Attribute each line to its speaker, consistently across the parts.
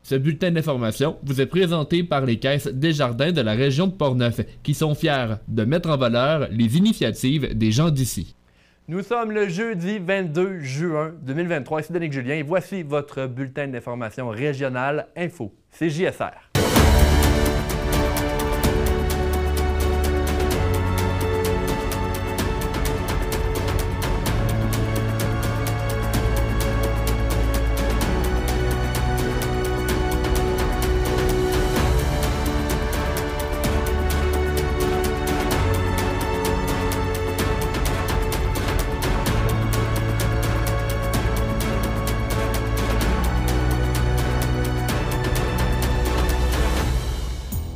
Speaker 1: Ce bulletin d'information vous est présenté par les caisses Desjardins de la région de Portneuf, qui sont fiers de mettre en valeur les initiatives des gens d'ici.
Speaker 2: Nous sommes le jeudi 22 juin 2023. Ici Danick Julien et voici votre bulletin d'information régionale Info CJSR.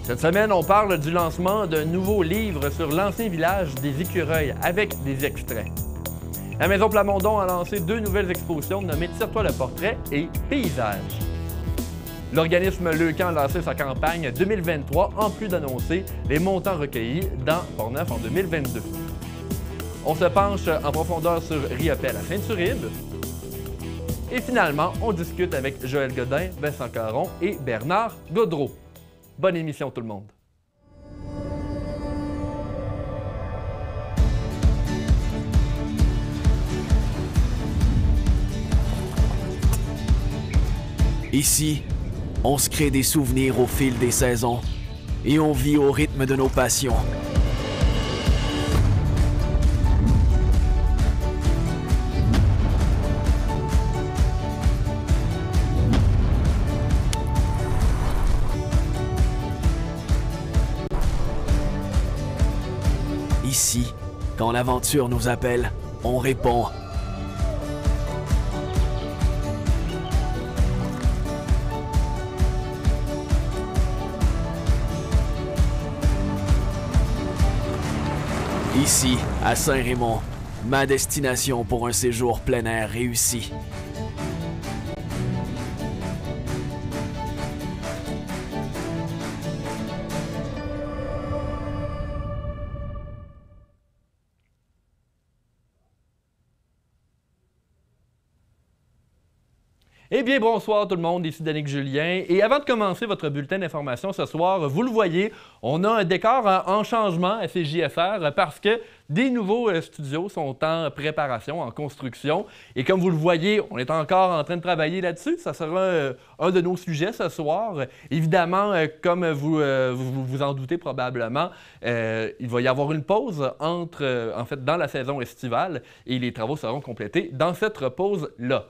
Speaker 2: Cette semaine, on parle du lancement d'un nouveau livre sur l'ancien village des Écureuils avec des extraits. La Maison Plamondon a lancé 2 nouvelles expositions nommées Tire-toi le portrait et Paysages. L'organisme Leucan a lancé sa campagne 2023 en plus d'annoncer les montants recueillis dans Portneuf en 2022. On se penche en profondeur sur Riopelle à Sainte-Uribe. Et finalement, on discute avec Joël Godin, Vincent Caron et Bernard Gaudreault. Bonne émission tout le monde.
Speaker 3: Ici, on se crée des souvenirs au fil des saisons et on vit au rythme de nos passions. Ici, quand l'aventure nous appelle, on répond. Ici, à Saint-Raymond, ma destination pour un séjour plein air réussi.
Speaker 2: Eh bien, bonsoir tout le monde, ici Danick Julien. Et avant de commencer votre bulletin d'information ce soir, vous le voyez, on a un décor en changement à CJSR parce que des nouveaux studios sont en préparation, en construction. Et comme vous le voyez, on est encore en train de travailler là-dessus. Ça sera un de nos sujets ce soir. Évidemment, comme vous vous en doutez probablement, il va y avoir une pause dans la saison estivale et les travaux seront complétés dans cette pause-là.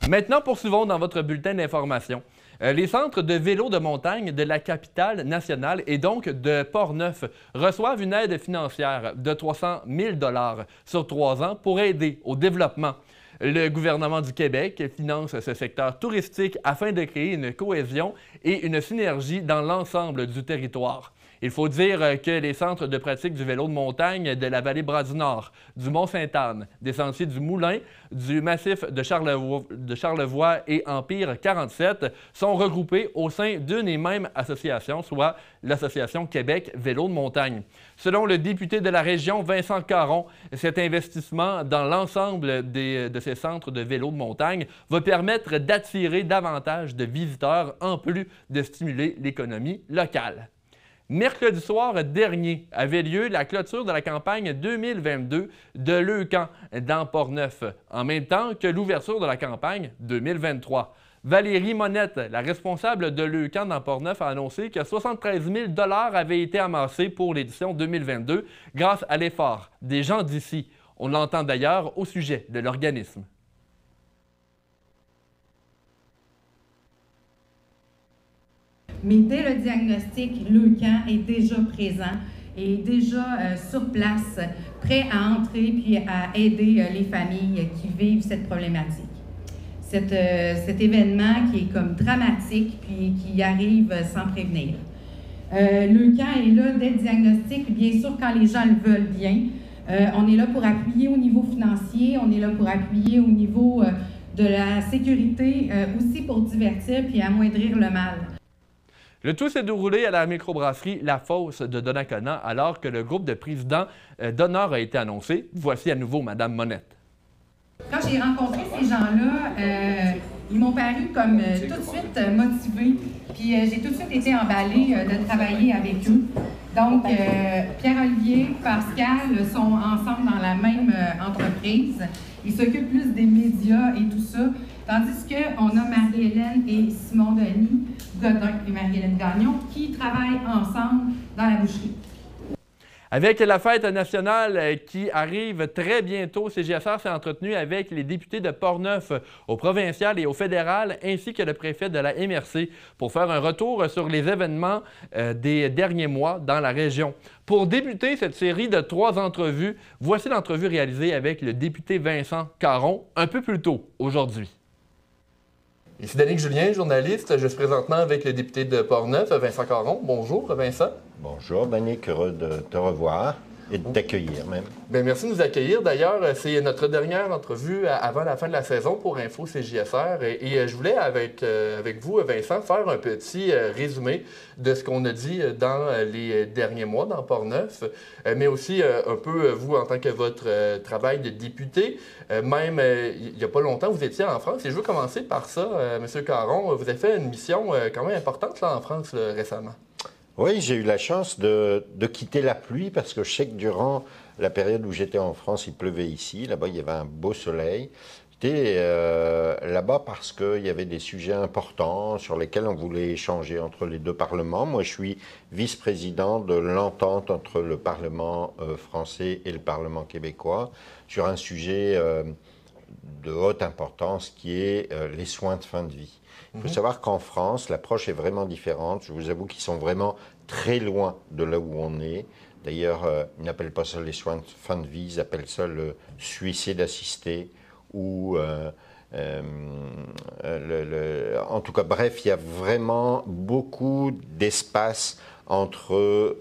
Speaker 2: Maintenant, poursuivons dans votre bulletin d'information. Les centres de vélo de montagne de la capitale nationale et donc de Portneuf reçoivent une aide financière de 300 000 $ sur 3 ans pour aider au développement. Le gouvernement du Québec finance ce secteur touristique afin de créer une cohésion et une synergie dans l'ensemble du territoire. Il faut dire que les centres de pratique du vélo de montagne de la vallée Bras-du-Nord, du Mont-Sainte-Anne, des sentiers du Moulin, du massif de Charlevoix et Empire 47 sont regroupés au sein d'une et même association, soit l'Association Québec Vélo de montagne. Selon le député de la région, Vincent Caron, cet investissement dans l'ensemble de ces centres de vélo de montagne va permettre d'attirer davantage de visiteurs en plus de stimuler l'économie locale. Mercredi soir dernier avait lieu la clôture de la campagne 2022 de Leucan dans Portneuf, en même temps que l'ouverture de la campagne 2023. Valérie Monette, la responsable de Leucan dans Portneuf, a annoncé que 73 000 $ avaient été amassés pour l'édition 2022 grâce à l'effort des gens d'ici. On l'entend d'ailleurs au sujet de l'organisme.
Speaker 4: Mais dès le diagnostic, Leucan est déjà présent et déjà sur place, prêt à entrer puis à aider les familles qui vivent cette problématique. Cet événement qui est comme dramatique puis qui arrive sans prévenir. Leucan est là dès le diagnostic, bien sûr quand les gens le veulent bien. On est là pour appuyer au niveau financier, on est là pour appuyer au niveau de la sécurité, aussi pour divertir puis amoindrir le mal.
Speaker 2: Le tout s'est déroulé à la microbrasserie La Fosse de Donnacona alors que le groupe de présidents d'honneur a été annoncé. Voici à nouveau Mme Monette.
Speaker 4: Quand j'ai rencontré ces gens-là, Ils m'ont paru comme tout de suite motivés, puis j'ai tout de suite été emballée de travailler avec eux. Donc, Pierre-Olivier, Pascal sont ensemble dans la même entreprise. Ils s'occupent plus des médias et tout ça. Tandis qu'on a Marie-Hélène et Simon-Denis Godin et Marie-Hélène Gagnon qui travaillent ensemble dans la boucherie.
Speaker 2: Avec la fête nationale qui arrive très bientôt, CJSR s'est entretenu avec les députés de Portneuf au provincial et au fédéral, ainsi que le préfet de la MRC, pour faire un retour sur les événements des derniers mois dans la région. Pour débuter cette série de 3 entrevues, voici l'entrevue réalisée avec le député Vincent Caron un peu plus tôt aujourd'hui.
Speaker 1: Ici Danick Julien, journaliste. Je suis présentement avec le député de Portneuf, Vincent Caron. Bonjour, Vincent.
Speaker 5: Bonjour, Danick, heureux de te revoir et de t'accueillir même.
Speaker 1: Bien, merci de nous accueillir. D'ailleurs, c'est notre dernière entrevue avant la fin de la saison pour Info CJSR. Et je voulais, avec vous, Vincent, faire un petit résumé de ce qu'on a dit dans les derniers mois dans Portneuf, mais aussi un peu, vous, en tant que votre travail de député. Même, il n'y a pas longtemps, vous étiez en France. Et je veux commencer par ça, M. Caron. Vous avez fait une mission quand même importante là, en France récemment.
Speaker 5: Oui, j'ai eu la chance de quitter la pluie parce que je sais que durant la période où j'étais en France, il pleuvait ici. Là-bas, il y avait un beau soleil. J'étais là-bas parce qu'il y avait des sujets importants sur lesquels on voulait échanger entre les deux parlements. Moi, je suis vice-président de l'entente entre le Parlement français et le Parlement québécois sur un sujet de haute importance qui est les soins de fin de vie. Il faut savoir qu'en France, l'approche est vraiment différente. Je vous avoue qu'ils sont vraiment très loin de là où on est. D'ailleurs, ils n'appellent pas ça les soins de fin de vie, ils appellent ça le suicide assisté. Ou, en tout cas, bref, il y a vraiment beaucoup d'espace entre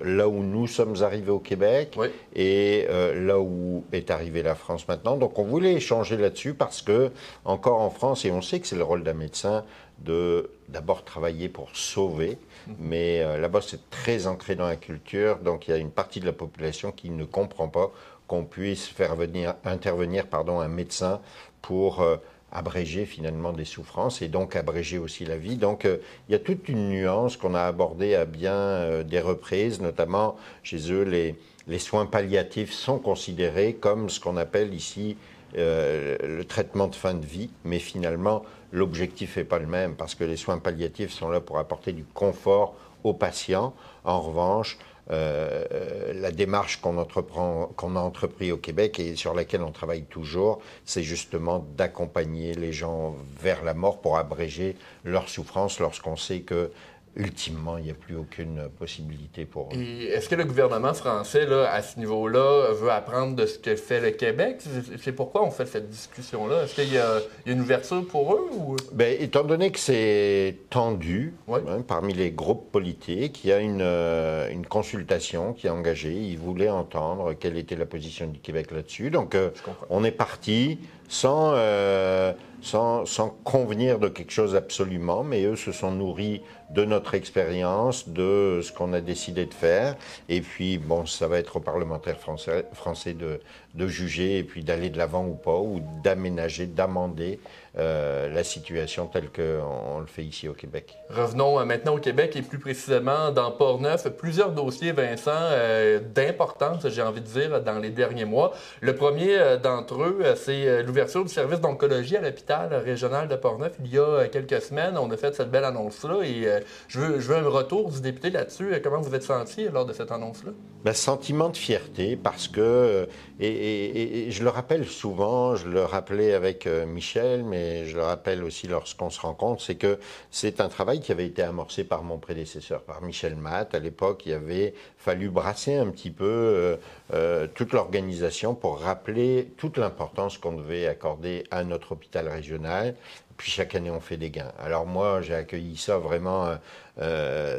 Speaker 5: là où nous sommes arrivés au Québec et là où est arrivée la France maintenant. Donc on voulait échanger là-dessus parce que, encore en France, et on sait que c'est le rôle d'un médecin de d'abord travailler pour sauver, mais là-bas c'est très ancré dans la culture, donc il y a une partie de la population qui ne comprend pas qu'on puisse faire intervenir un médecin pour abréger finalement des souffrances et donc abréger aussi la vie. Donc il y a toute une nuance qu'on a abordée à bien des reprises, notamment chez eux, les soins palliatifs sont considérés comme ce qu'on appelle ici le traitement de fin de vie, mais finalement l'objectif n'est pas le même parce que les soins palliatifs sont là pour apporter du confort aux patients. En revanche, la démarche qu'on a entrepris au Québec et sur laquelle on travaille toujours, c'est justement d'accompagner les gens vers la mort pour abréger leur souffrance lorsqu'on sait que ultimement, il n'y a plus aucune possibilité pour eux.
Speaker 1: Et est-ce que le gouvernement français, là, à ce niveau-là, veut apprendre de ce que fait le Québec? C'est pourquoi on fait cette discussion-là? Est-ce qu'il y a une ouverture pour eux? Ou...
Speaker 5: Bien, étant donné que c'est tendu parmi les groupes politiques, il y a une consultation qui est engagée. Ils voulaient entendre quelle était la position du Québec là-dessus. Donc, on est parti sans convenir de quelque chose absolument, mais eux se sont nourris de notre expérience, de ce qu'on a décidé de faire. Et puis, bon, ça va être aux parlementaires français de juger et puis d'aller de l'avant ou pas, ou d'aménager, d'amender la situation telle qu'on le fait ici au Québec.
Speaker 1: Revenons maintenant au Québec et plus précisément dans Portneuf. Plusieurs dossiers, Vincent, d'importance, j'ai envie de dire, dans les derniers mois. Le premier d'entre eux, c'est l'ouverture du service d'oncologie à l'hôpital régional de Portneuf. Il y a quelques semaines, on a fait cette belle annonce-là et je veux un retour du député là-dessus. Comment vous êtes senti lors de cette annonce-là? Ben,
Speaker 5: sentiment de fierté parce que, et je le rappelle souvent, je le rappelais avec Michel, mais je le rappelle aussi lorsqu'on se rencontre, c'est que c'est un travail qui avait été amorcé par mon prédécesseur, par Michel Matte. À l'époque, il avait fallu brasser un petit peu toute l'organisation pour rappeler toute l'importance qu'on devait accorder à notre hôpital régional. Puis chaque année, on fait des gains. Alors moi, j'ai accueilli ça vraiment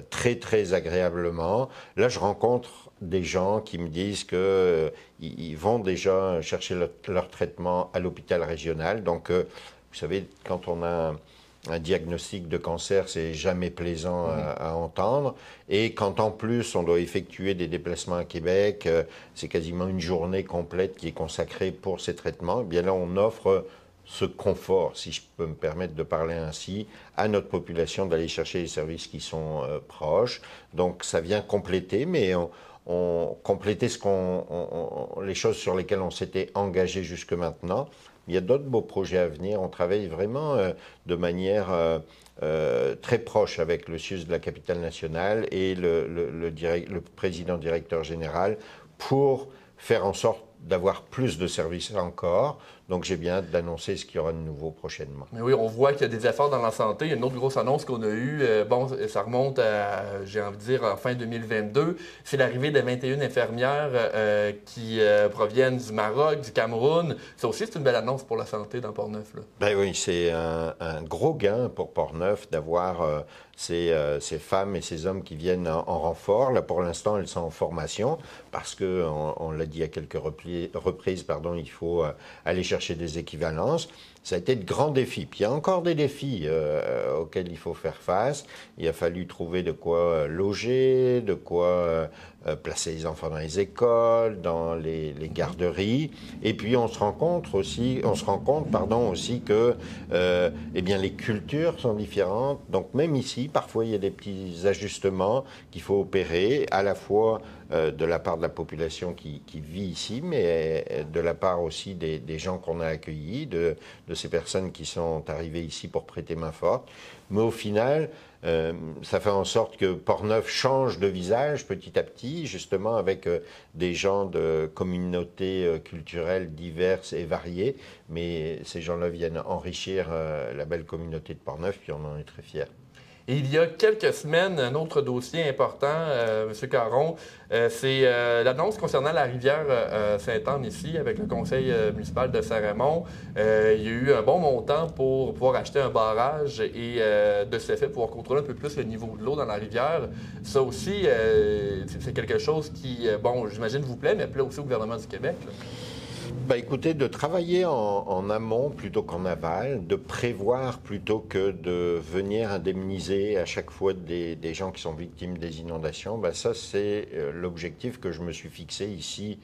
Speaker 5: très, très agréablement. Là, je rencontre des gens qui me disent qu'ils vont déjà chercher leur traitement à l'hôpital régional. Donc, vous savez, quand on a un diagnostic de cancer, c'est jamais plaisant à entendre. Et quand en plus, on doit effectuer des déplacements à Québec, c'est quasiment une journée complète qui est consacrée pour ces traitements. Eh bien là, on offre ce confort, si je peux me permettre de parler ainsi, à notre population d'aller chercher les services qui sont proches. Donc ça vient compléter, mais compléter les choses sur lesquelles on s'était engagé jusque maintenant. Il y a d'autres beaux projets à venir. On travaille vraiment de manière très proche avec le CIUS de la capitale nationale et le président directeur général pour faire en sorte d'avoir plus de services encore. Donc, j'ai bien hâte d'annoncer ce qu'il y aura de nouveau prochainement.
Speaker 1: Mais oui, on voit qu'il y a des efforts dans la santé. Il y a une autre grosse annonce qu'on a eue. Bon, ça remonte à, j'ai envie de dire, en fin 2022. C'est l'arrivée de 21 infirmières qui proviennent du Maroc, du Cameroun. Ça aussi, c'est une belle annonce pour la santé dans Portneuf.
Speaker 5: Ben oui, c'est un gros gain pour Portneuf d'avoir ces femmes et ces hommes qui viennent en renfort. Là, pour l'instant, elles sont en formation parce qu'on l'a dit à quelques reprises, il faut aller chercher des équivalences. Ça a été de grands défis. Puis il y a encore des défis auxquels il faut faire face. Il a fallu trouver de quoi loger, de quoi placer les enfants dans les écoles, dans les garderies. Et puis on se rend compte aussi que eh bien, les cultures sont différentes. Donc même ici, parfois il y a des petits ajustements qu'il faut opérer, à la fois de la part de la population qui vit ici, mais de la part aussi des gens qu'on a accueillis, de ces personnes qui sont arrivées ici pour prêter main forte. Mais au final, ça fait en sorte que Portneuf change de visage petit à petit, justement avec des gens de communautés culturelles diverses et variées. Mais ces gens-là viennent enrichir la belle communauté de Portneuf, puis on en est très fiers.
Speaker 1: Et il y a quelques semaines, un autre dossier important, M. Caron, c'est l'annonce concernant la rivière Sainte-Anne ici, avec le conseil municipal de Saint-Raymond. Il y a eu un bon montant pour pouvoir acheter un barrage et de ce fait pouvoir contrôler un peu plus le niveau de l'eau dans la rivière. Ça aussi, c'est quelque chose qui, bon, j'imagine vous plaît, mais plaît aussi au gouvernement du Québec. Là.
Speaker 5: Ben écoutez, de travailler en amont plutôt qu'en aval, de prévoir plutôt que de venir indemniser à chaque fois des gens qui sont victimes des inondations, ben ça c'est l'objectif que je me suis fixé ici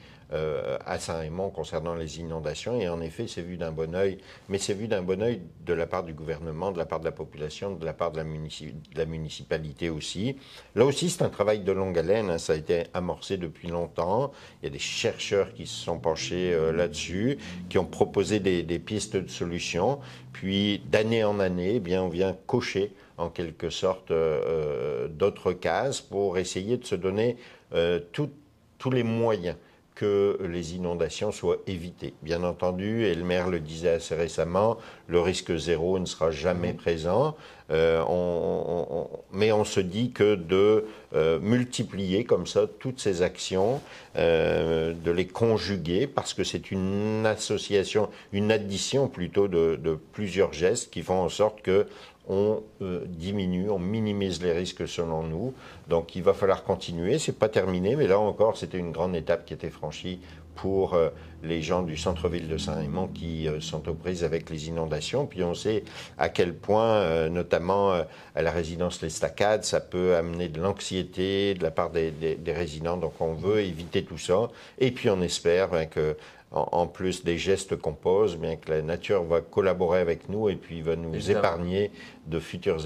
Speaker 5: à Saint-Raymond concernant les inondations. Et en effet, c'est vu d'un bon œil, mais c'est vu d'un bon œil de la part du gouvernement, de la part de la population, de la part de la municipalité aussi. Là aussi, c'est un travail de longue haleine, hein, ça a été amorcé depuis longtemps. Il y a des chercheurs qui se sont penchés là-dessus, qui ont proposé des pistes de solutions. Puis, d'année en année, eh bien, on vient cocher en quelque sorte d'autres cases pour essayer de se donner tous les moyens que les inondations soient évitées. Bien entendu, et le maire le disait assez récemment, le risque zéro ne sera jamais présent, mais on se dit que de multiplier comme ça toutes ces actions, de les conjuguer, parce que c'est une association, une addition plutôt de plusieurs gestes qui font en sorte que on diminue, on minimise les risques selon nous. Donc il va falloir continuer, c'est pas terminé, mais là encore c'était une grande étape qui était franchie pour les gens du centre-ville de Saint-Raymond qui sont aux prises avec les inondations. Puis on sait à quel point, notamment à la résidence l'Estacade, ça peut amener de l'anxiété de la part des résidents. Donc on veut éviter tout ça. Et puis on espère que en plus des gestes qu'on pose, bien que la nature va collaborer avec nous et puis va nous épargner de futures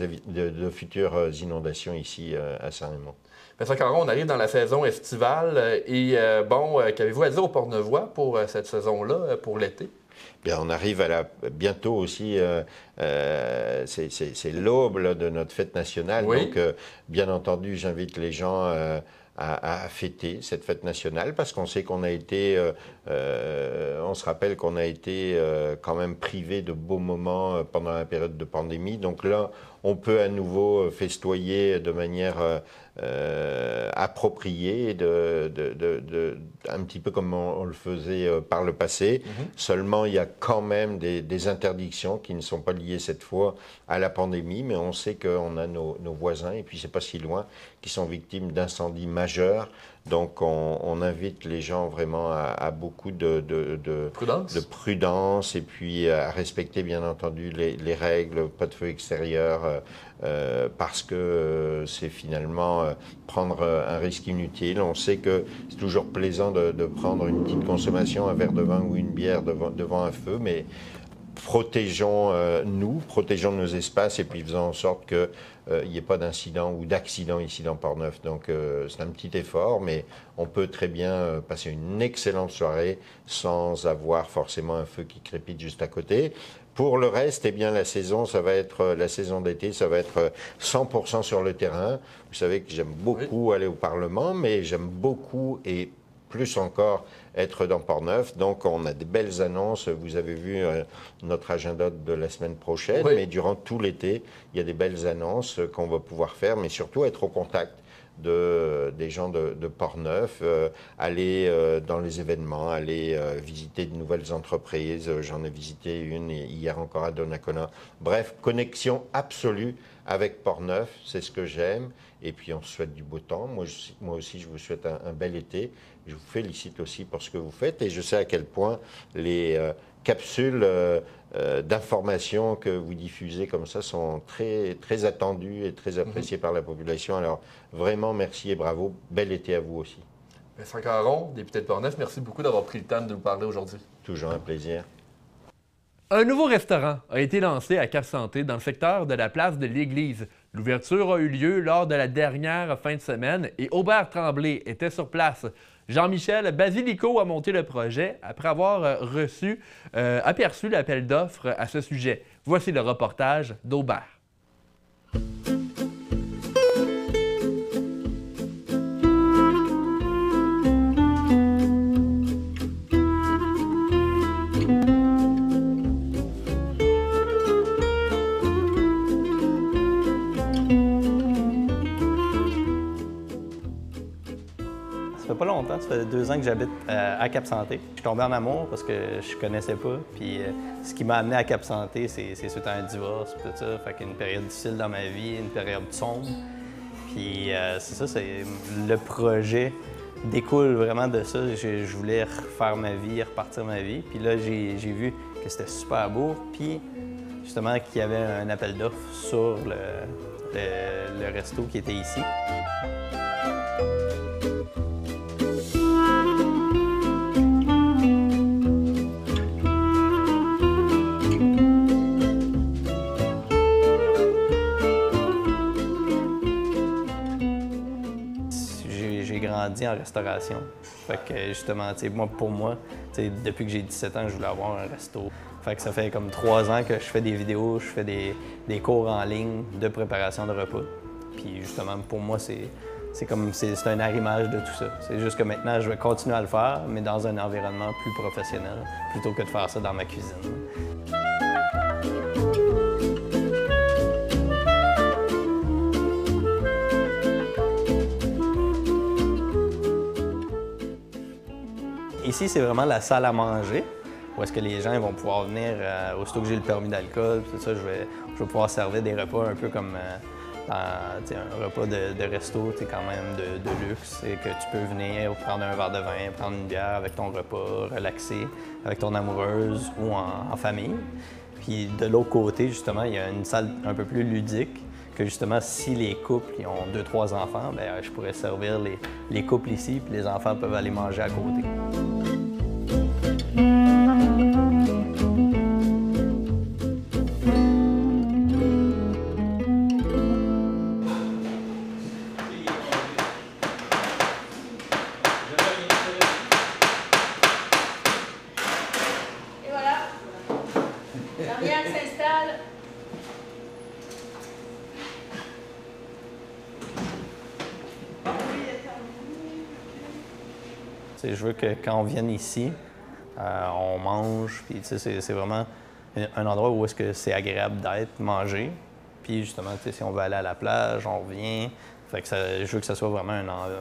Speaker 5: inondations ici à Saint-Raymond.
Speaker 1: M. Caron, on arrive dans la saison estivale et qu'avez-vous à dire aux Portneuvois pour cette saison-là, pour l'été?
Speaker 5: Bien, on arrive bientôt aussi, c'est l'aube de notre fête nationale. Oui. Donc, bien entendu, j'invite les gens à fêter cette fête nationale parce qu'on sait qu'on a été, on se rappelle qu'on a été quand même privé de beaux moments pendant la période de pandémie. Donc là, on peut à nouveau festoyer de manière appropriée, un petit peu comme on le faisait par le passé. Seulement, il y a quand même des interdictions qui ne sont pas liées cette fois à la pandémie, mais on sait qu'on a nos voisins, et puis c'est pas si loin, qui sont victimes d'incendies majeurs. Donc, on invite les gens vraiment à beaucoup de prudence et puis à respecter, bien entendu, les règles, pas de feu extérieur, parce que c'est finalement prendre un risque inutile. On sait que c'est toujours plaisant de prendre une petite consommation, un verre de vin ou une bière devant un feu, mais protégeons nos espaces et puis faisons en sorte qu'il n'y ait pas d'incident ou d'accident ici dans Portneuf. Donc c'est un petit effort, mais on peut très bien passer une excellente soirée sans avoir forcément un feu qui crépite juste à côté. Pour le reste, eh bien, la saison d'été, ça va être 100% sur le terrain. Vous savez que j'aime beaucoup aller au Parlement, mais j'aime beaucoup et plus encore être dans Portneuf. Donc, on a des belles annonces. Vous avez vu notre agenda de la semaine prochaine, mais durant tout l'été, il y a des belles annonces qu'on va pouvoir faire, mais surtout être au contact des gens de Portneuf, aller dans les événements, aller visiter de nouvelles entreprises. J'en ai visité une hier encore à Donnacona. Bref, connexion absolue avec Portneuf, c'est ce que j'aime. Et puis on se souhaite du beau temps. Moi aussi, je vous souhaite un bel été. Je vous félicite aussi pour ce que vous faites. Et je sais à quel point les capsules d'informations que vous diffusez comme ça sont très, très attendues et très appréciées par la population. Alors vraiment, merci et bravo. Bel été à vous aussi.
Speaker 1: Vincent Caron, député de Portneuf, merci beaucoup d'avoir pris le temps de nous parler aujourd'hui.
Speaker 5: Toujours un plaisir.
Speaker 2: Un nouveau restaurant a été lancé à Cap-Santé dans le secteur de la place de l'Église. L'ouverture a eu lieu lors de la dernière fin de semaine et Aubert Tremblay était sur place. Jean-Michel Basilico a monté le projet après avoir aperçu l'appel d'offres à ce sujet. Voici le reportage d'Aubert.
Speaker 6: Ça fait pas longtemps, ça fait 2 ans que j'habite à Cap-Santé. Je suis tombé en amour parce que je connaissais pas. Puis ce qui m'a amené à Cap-Santé, c'est suite à un divorce et tout ça. Fait qu'une période difficile dans ma vie, une période sombre. Puis c'est ça, le projet découle vraiment de ça. Je voulais refaire ma vie, repartir ma vie. Puis là, j'ai vu que c'était super beau. Puis justement, qu'il y avait un appel d'offres sur le resto qui était ici. En restauration. Fait que justement, pour moi, depuis que j'ai 17 ans, je voulais avoir un resto. Fait que ça fait comme 3 ans que je fais des vidéos, je fais des cours en ligne de préparation de repas. Puis justement, pour moi, c'est un arrimage de tout ça. C'est juste que maintenant, je vais continuer à le faire, mais dans un environnement plus professionnel, plutôt que de faire ça dans ma cuisine. Ici, c'est vraiment la salle à manger, où est-ce que les gens vont pouvoir venir, aussitôt que j'ai le permis d'alcool, tout ça, je vais pouvoir servir des repas un peu comme un repas de resto, quand même de luxe, et que tu peux venir prendre un verre de vin, prendre une bière avec ton repas, relaxer avec ton amoureuse ou en famille. Puis de l'autre côté, justement, il y a une salle un peu plus ludique, que justement, si les couples ils ont 2-3 enfants, bien, je pourrais servir les couples ici, puis les enfants peuvent aller manger à côté.
Speaker 7: Et voilà, l'arrière s'installe.
Speaker 6: Je veux que quand on vienne ici, on mange, puis c'est vraiment un endroit où est-ce que c'est agréable d'être, manger. Puis justement, si on veut aller à la plage, on revient. Fait que je veux que ça soit vraiment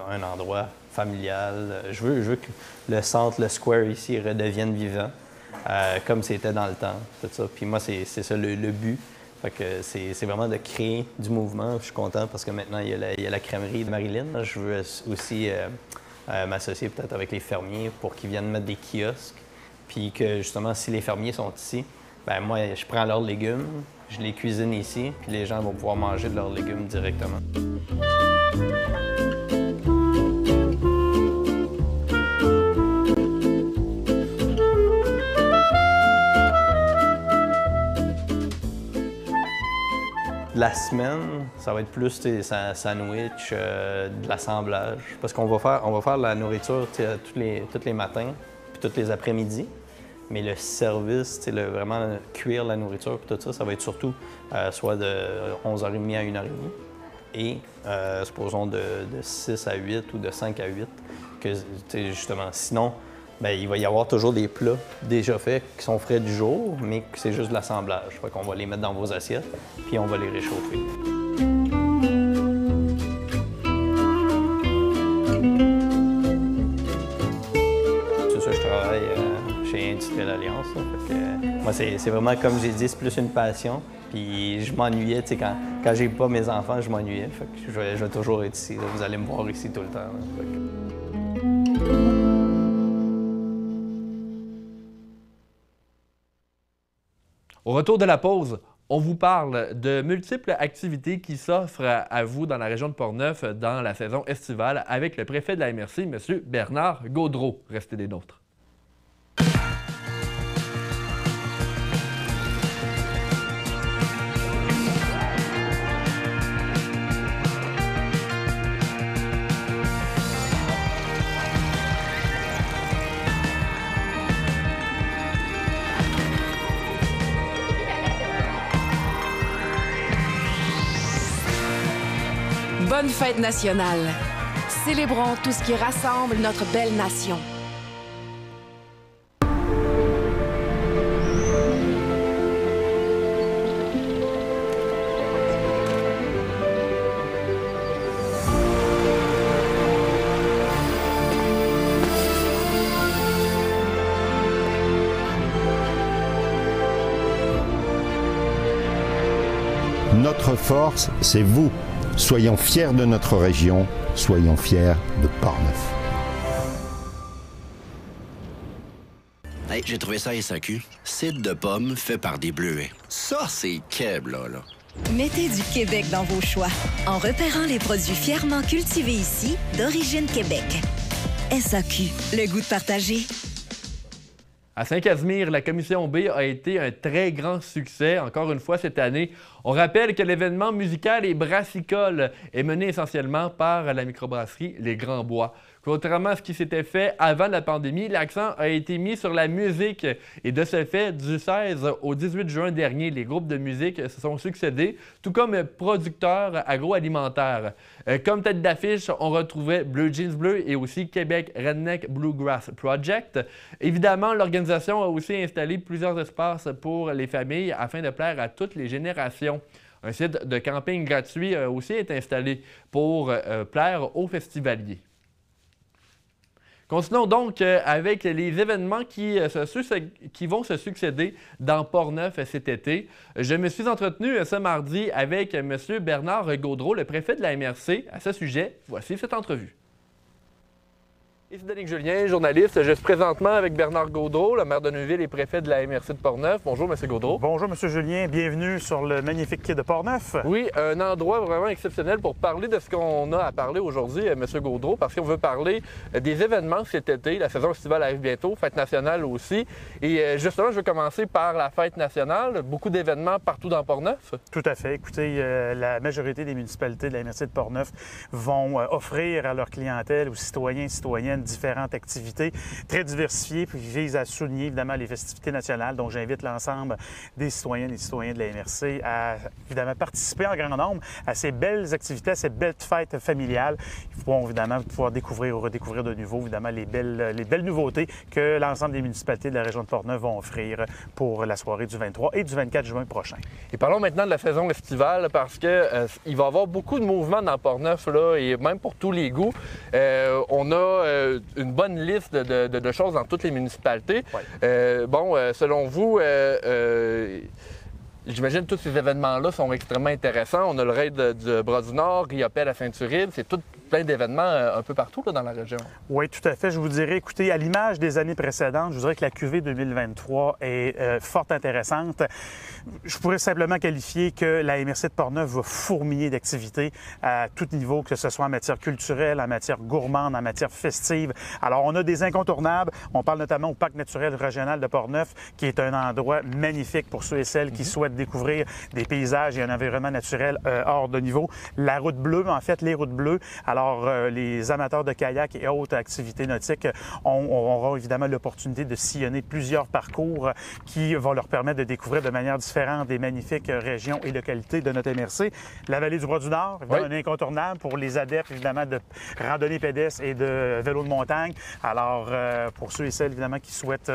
Speaker 6: un endroit familial. Je veux que le centre, le square ici, redevienne vivant, comme c'était dans le temps, tout ça. Puis moi, c'est ça le but. Fait que c'est vraiment de créer du mouvement. Je suis content parce que maintenant, il y a la crèmerie de Marilyn. Je veux aussi m'associer peut-être avec les fermiers pour qu'ils viennent mettre des kiosques. Puis que justement, si les fermiers sont ici, ben moi, je prends leurs légumes, je les cuisine ici, puis les gens vont pouvoir manger de leurs légumes directement. la semaine, ça va être plus sandwich, de l'assemblage. Parce qu'on va faire la nourriture tous les matins puis tous les après-midi. Mais le service, vraiment cuire la nourriture puis tout ça, ça va être surtout soit de 11h30 à 1h30 et supposons de 6 à 8 ou de 5 à 8. Que, justement, sinon, bien, il va y avoir toujours des plats déjà faits qui sont frais du jour, mais que c'est juste de l'assemblage. Fait qu'on va les mettre dans vos assiettes, puis on va les réchauffer. C'est ça, je travaille chez Industrielle Alliance. Fait que, moi, c'est vraiment, comme j'ai dit, c'est plus une passion. Puis je m'ennuyais, quand j'ai pas mes enfants, je m'ennuyais. Fait que je vais toujours être ici. Là. Vous allez me voir ici tout le temps.
Speaker 2: Au retour de la pause, on vous parle de multiples activités qui s'offrent à vous dans la région de Portneuf dans la saison estivale avec le préfet de la MRC, M. Bernard Gaudreau. Restez des nôtres.
Speaker 8: Bonne fête nationale! Célébrons tout ce qui rassemble notre belle nation.
Speaker 9: Notre force, c'est vous. Soyons fiers de notre région, soyons fiers de Portneuf.
Speaker 10: Hey, j'ai trouvé ça à SAQ. Cidre de pomme fait par des bleuets. Ça, c'est keb, là.
Speaker 11: Mettez du Québec dans vos choix en repérant les produits fièrement cultivés ici, d'origine Québec. SAQ, le goût de partager.
Speaker 2: À Saint-Casimir, la Commission B a été un très grand succès, encore une fois cette année. On rappelle que l'événement musical et brassicole est mené essentiellement par la microbrasserie Les Grands Bois. Contrairement à ce qui s'était fait avant la pandémie, l'accent a été mis sur la musique. Et de ce fait, du 16 au 18 juin dernier, les groupes de musique se sont succédés, tout comme producteurs agroalimentaires. Comme tête d'affiche, on retrouvait Bleu Jeans Bleu et aussi Québec Redneck Bluegrass Project. Évidemment, l'organisation a aussi installé plusieurs espaces pour les familles afin de plaire à toutes les générations. Un site de camping gratuit a aussi été installé pour plaire aux festivaliers. Continuons donc avec les événements qui vont se succéder dans Portneuf cet été. Je me suis entretenu ce mardi avec M. Bernard Gaudreau, le préfet de la MRC. À ce sujet, voici cette entrevue. Ici Danick Julien, journaliste. Je suis présentement avec Bernard Gaudreau, le maire de Neuville et préfet de la MRC de Portneuf. Bonjour, M. Gaudreau.
Speaker 12: Bonjour, M. Julien. Bienvenue sur le magnifique quai de Portneuf.
Speaker 2: Oui, un endroit vraiment exceptionnel pour parler de ce qu'on a à parler aujourd'hui, M. Gaudreau, parce qu'on veut parler des événements cet été. La saison estivale arrive bientôt, fête nationale aussi. Et justement, je veux commencer par la fête nationale. Beaucoup d'événements partout dans Portneuf.
Speaker 12: Tout à fait. Écoutez, la majorité des municipalités de la MRC de Portneuf vont offrir à leur clientèle, aux citoyens et citoyennes, différentes activités très diversifiées puis visent à souligner évidemment les festivités nationales. Donc j'invite l'ensemble des citoyennes et citoyens de la MRC à évidemment participer en grand nombre à ces belles activités, à ces belles fêtes familiales. Ils pourront évidemment pouvoir découvrir ou redécouvrir de nouveau évidemment les belles nouveautés que l'ensemble des municipalités de la région de Portneuf vont offrir pour la soirée du 23 et du 24 juin prochain.
Speaker 2: Et parlons maintenant de la saison estivale parce que il va y avoir beaucoup de mouvements dans Portneuf là, et même pour tous les goûts. On a une bonne liste de choses dans toutes les municipalités. Ouais. Selon vous, j'imagine que tous ces événements-là sont extrêmement intéressants. On a le raid du Bras-du-Nord, Riopelle à Saint-Uribe. C'est tout plein d'événements un peu partout là, dans la région.
Speaker 12: Oui, tout à fait. Je vous dirais, écoutez, à l'image des années précédentes, je vous dirais que la cuvée 2023 est fort intéressante. Je pourrais simplement qualifier que la MRC de Portneuf va fourmiller d'activités à tout niveau, que ce soit en matière culturelle, en matière gourmande, en matière festive. Alors, on a des incontournables. On parle notamment au Parc naturel régional de Portneuf, qui est un endroit magnifique pour ceux et celles qui souhaitent découvrir des paysages et un environnement naturel hors de niveau. La route bleue, en fait, les routes bleues. Alors, les amateurs de kayak et autres activités nautiques auront évidemment l'opportunité de sillonner plusieurs parcours qui vont leur permettre de découvrir de manière différente des magnifiques régions et localités de notre MRC. La vallée du Bras-du-Nord, évidemment, un incontournable pour les adeptes, évidemment, de randonnée pédestre et de vélo de montagne. Alors, pour ceux et celles, évidemment, qui souhaitent,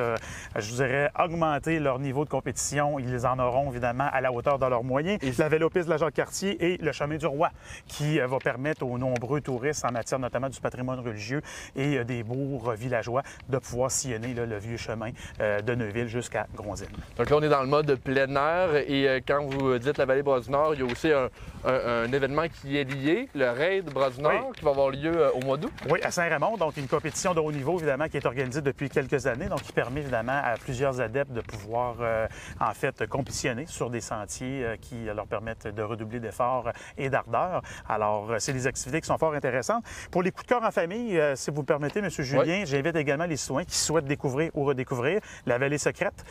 Speaker 12: je vous dirais, augmenter leur niveau de compétition, ils en auront, évidemment, à la hauteur de leurs moyens. La vélopiste de la Jacques-Cartier et le chemin du Roi, qui va permettre aux nombreux touristes, en matière notamment du patrimoine religieux et des bourgs villageois, de pouvoir sillonner là, le vieux chemin de Neuville jusqu'à Gronzine.
Speaker 2: Donc là, on est dans le mode plein air et quand vous dites la vallée Bras-du-Nord, il y a aussi un événement qui est lié, le Raid Bras-du-Nord, qui va avoir lieu au mois d'août.
Speaker 12: Oui, à Saint-Raymond, donc une compétition de haut niveau, évidemment, qui est organisée depuis quelques années, donc qui permet, évidemment, à plusieurs adeptes de pouvoir, en fait, compétitionner sur des sentiers qui leur permettent de redoubler d'efforts et d'ardeur. Alors, c'est des activités qui sont fort intéressantes. Pour les coups de cœur en famille, si vous me permettez, M. Julien, j'invite également les citoyens qui souhaitent découvrir ou redécouvrir la vallée secrète,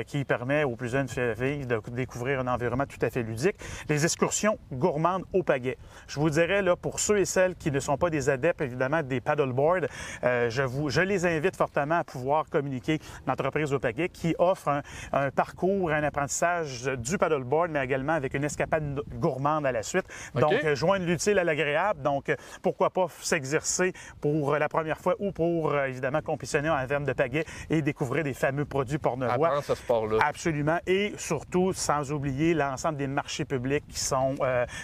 Speaker 12: qui permet aux plus jeunes filles de découvrir un environnement tout à fait ludique. Les excursions gourmandes au pagaie. Je vous dirais, là, pour ceux et celles qui ne sont pas des adeptes, évidemment, des paddleboards, je les invite fortement à pouvoir communiquer l'entreprise au pagaie qui offre un parcours, un apprentissage du paddleboard, mais également avec une escapade gourmande à la suite. Donc, joindre l'utile à l'agréable. Donc, pourquoi pas s'exercer pour la première fois ou pour, évidemment, compétitionner en verme de pagaie et découvrir des fameux produits portnevois.
Speaker 2: Apprendre ce sport-là.
Speaker 12: Absolument. Et surtout, sans oublier l'ensemble des marchés publics qui sont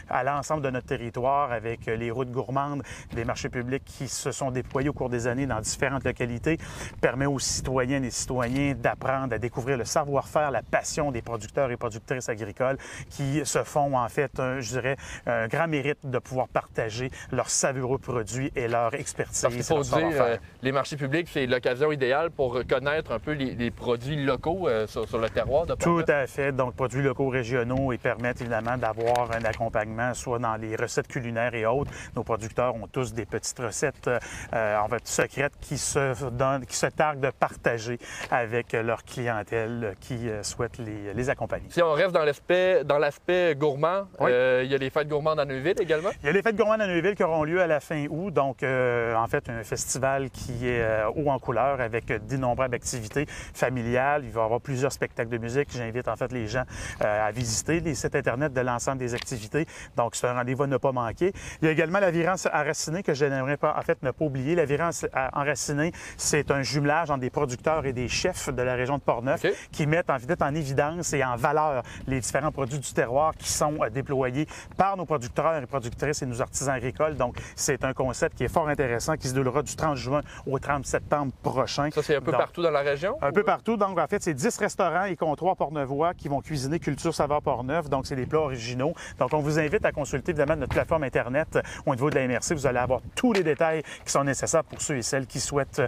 Speaker 12: à l'ensemble de notre territoire avec les routes gourmandes, des marchés publics qui se sont déployés au cours des années dans différentes localités, permet aux citoyennes et citoyens d'apprendre à découvrir le savoir-faire, la passion des producteurs et productrices agricoles qui se font, en fait, je dirais, un grand mérite de pouvoir partager leurs savoureux produits et leur expertise.
Speaker 2: Parce qu'il faut dire, les marchés publics, c'est l'occasion idéale pour connaître un peu les produits locaux sur le terroir de Portneuf.
Speaker 12: Tout à fait. Donc, produits locaux régionaux et permettent évidemment d'avoir un accompagnement, soit dans les recettes culinaires et autres. Nos producteurs ont tous des petites recettes, en fait, secrètes qui se targuent de partager avec leur clientèle qui souhaite les accompagner.
Speaker 2: Si on reste dans l'aspect gourmand, il y a les fêtes gourmandes à Neuville également?
Speaker 12: Il y a les fêtes gourmandes à Neuville qui auront lieu à la fin août. Donc, en fait, un festival qui est haut en couleur avec d'innombrables activités familiales. Il va y avoir plusieurs spectacles de musique. J'invite en fait les gens à visiter les sites Internet de l'ensemble des activités. Donc, c'est un rendez-vous à ne pas manquer. Il y a également la virance enracinée que je n'aimerais pas, en fait, ne pas oublier. La virance enracinée, c'est un jumelage entre des producteurs et des chefs de la région de Portneuf qui mettent en évidence et en valeur les différents produits du terroir qui sont déployés par nos producteurs et productrices et nos artisans agricoles. Donc, c'est un concept qui est fort intéressant qui se déroulera du 30 juin au 30 septembre prochain.
Speaker 2: Ça, c'est un peu partout dans la région?
Speaker 12: Un peu partout. Donc, en fait, c'est 10 restaurants et comptoirs portnevois qui vont cuisiner Culture Saveur Portneuf. Donc, c'est des plats originaux. Donc, on vous invite à consulter, évidemment, notre plateforme Internet au niveau de la MRC. Vous allez avoir tous les détails qui sont nécessaires pour ceux et celles qui souhaitent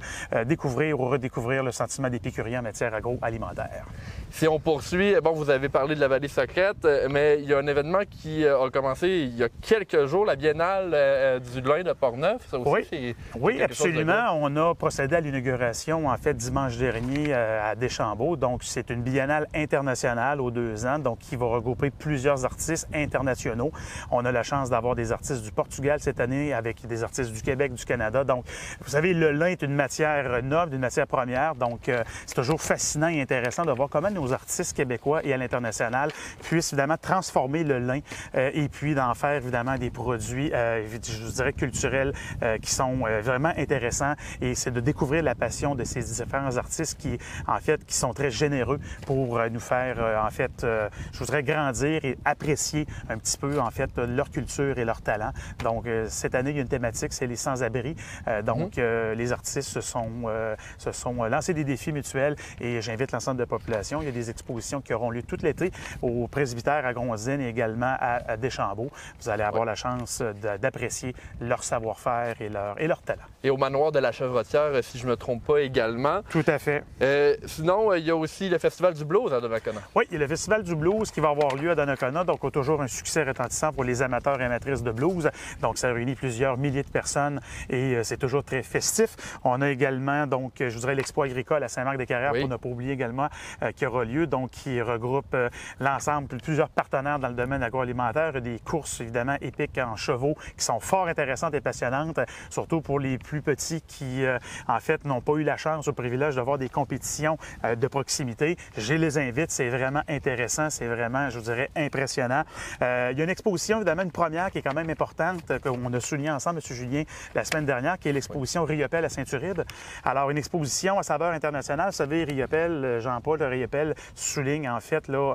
Speaker 12: découvrir ou redécouvrir le sentiment d'épicurien en matière agroalimentaire.
Speaker 2: Si on poursuit, bon, vous avez parlé de la vallée secrète, mais il y a un événement qui a commencé il y a quelques jours, la Biennale du lin de Portneuf. Ça aussi,
Speaker 12: oui, absolument. On a procédé à l'inauguration, en fait, dimanche dernier à Deschambault. Donc, c'est une biennale internationale aux 2 ans, donc qui va regrouper plusieurs artistes internationaux. On a la chance d'avoir des artistes du Portugal cette année avec des artistes du Québec, du Canada. Donc, vous savez, le lin est une matière noble, une matière première. Donc, c'est toujours fascinant et intéressant de voir comment nos artistes québécois et à l'international puissent évidemment transformer le lin et puis d'en faire évidemment des produits, je vous dirais, culturels qui sont vraiment intéressants. Et c'est de découvrir la passion de ces différents artistes qui, en fait, qui sont très généreux pour nous faire, en fait, je voudrais grandir et apprécier un petit peu, en fait, leur culture et leur talent. Donc, cette année, il y a une thématique, c'est les sans-abri. Donc, les artistes se sont lancés des défis mutuels et j'invite l'ensemble de la population. Il y a des expositions qui auront lieu tout l'été au presbytère à Gronzine et également à Deschambault. Vous allez avoir la chance d'apprécier démontrer leur savoir-faire et leur talent.
Speaker 1: Et au manoir de la Chevrotière, si je ne me trompe pas également.
Speaker 12: Tout à fait.
Speaker 1: Sinon, il y a aussi le Festival du blues à Donnacona.
Speaker 12: Oui, il y a le Festival du blues qui va avoir lieu à Donnacona, donc toujours un succès retentissant pour les amateurs et amatrices de blues. Donc, ça réunit plusieurs milliers de personnes et c'est toujours très festif. On a également, donc, je vous dirais, l'Expo agricole à Saint-Marc-des-Carrières, pour ne pas oublier également, qui aura lieu, donc, qui regroupe l'ensemble, plusieurs partenaires dans le domaine agroalimentaire, des courses, évidemment, épiques en chevaux qui sont fort intéressantes et passionnantes, surtout pour les plus petits qui, en fait, n'ont pas eu la chance ou le privilège de voir des compétitions de proximité. Je les invite, c'est vraiment intéressant, c'est vraiment, je vous dirais, impressionnant. Il y a une exposition, évidemment, une première qui est quand même importante, qu'on a souligné ensemble, M. Julien, la semaine dernière, qui est l'exposition Riopelle à Saint-Uribe. Alors, une exposition à saveur internationale. Vous savez, Riopelle, Jean-Paul Riopelle souligne, en fait, là,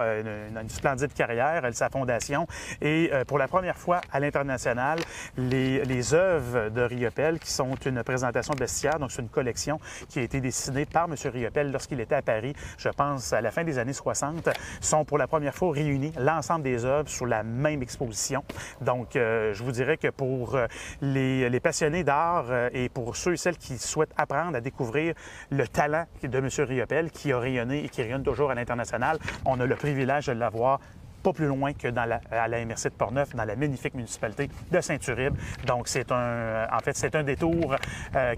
Speaker 12: une splendide carrière, sa fondation. Et pour la première fois à l'international, les œuvres de Riopelle, qui sont une présentation bestiaire, donc c'est une collection qui a été dessinée par M. Riopelle lorsqu'il était à Paris, je pense, à la fin des années 60, sont pour la première fois réunis, l'ensemble des œuvres, sur la même exposition. Donc, je vous dirais que pour les passionnés d'art et pour ceux et celles qui souhaitent apprendre à découvrir le talent de M. Riopelle, qui a rayonné et qui rayonne toujours à l'international, on a le privilège de l'avoir pas plus loin que à la MRC de Portneuf, dans la magnifique municipalité de Saint-Uribe. Donc, c'est un détour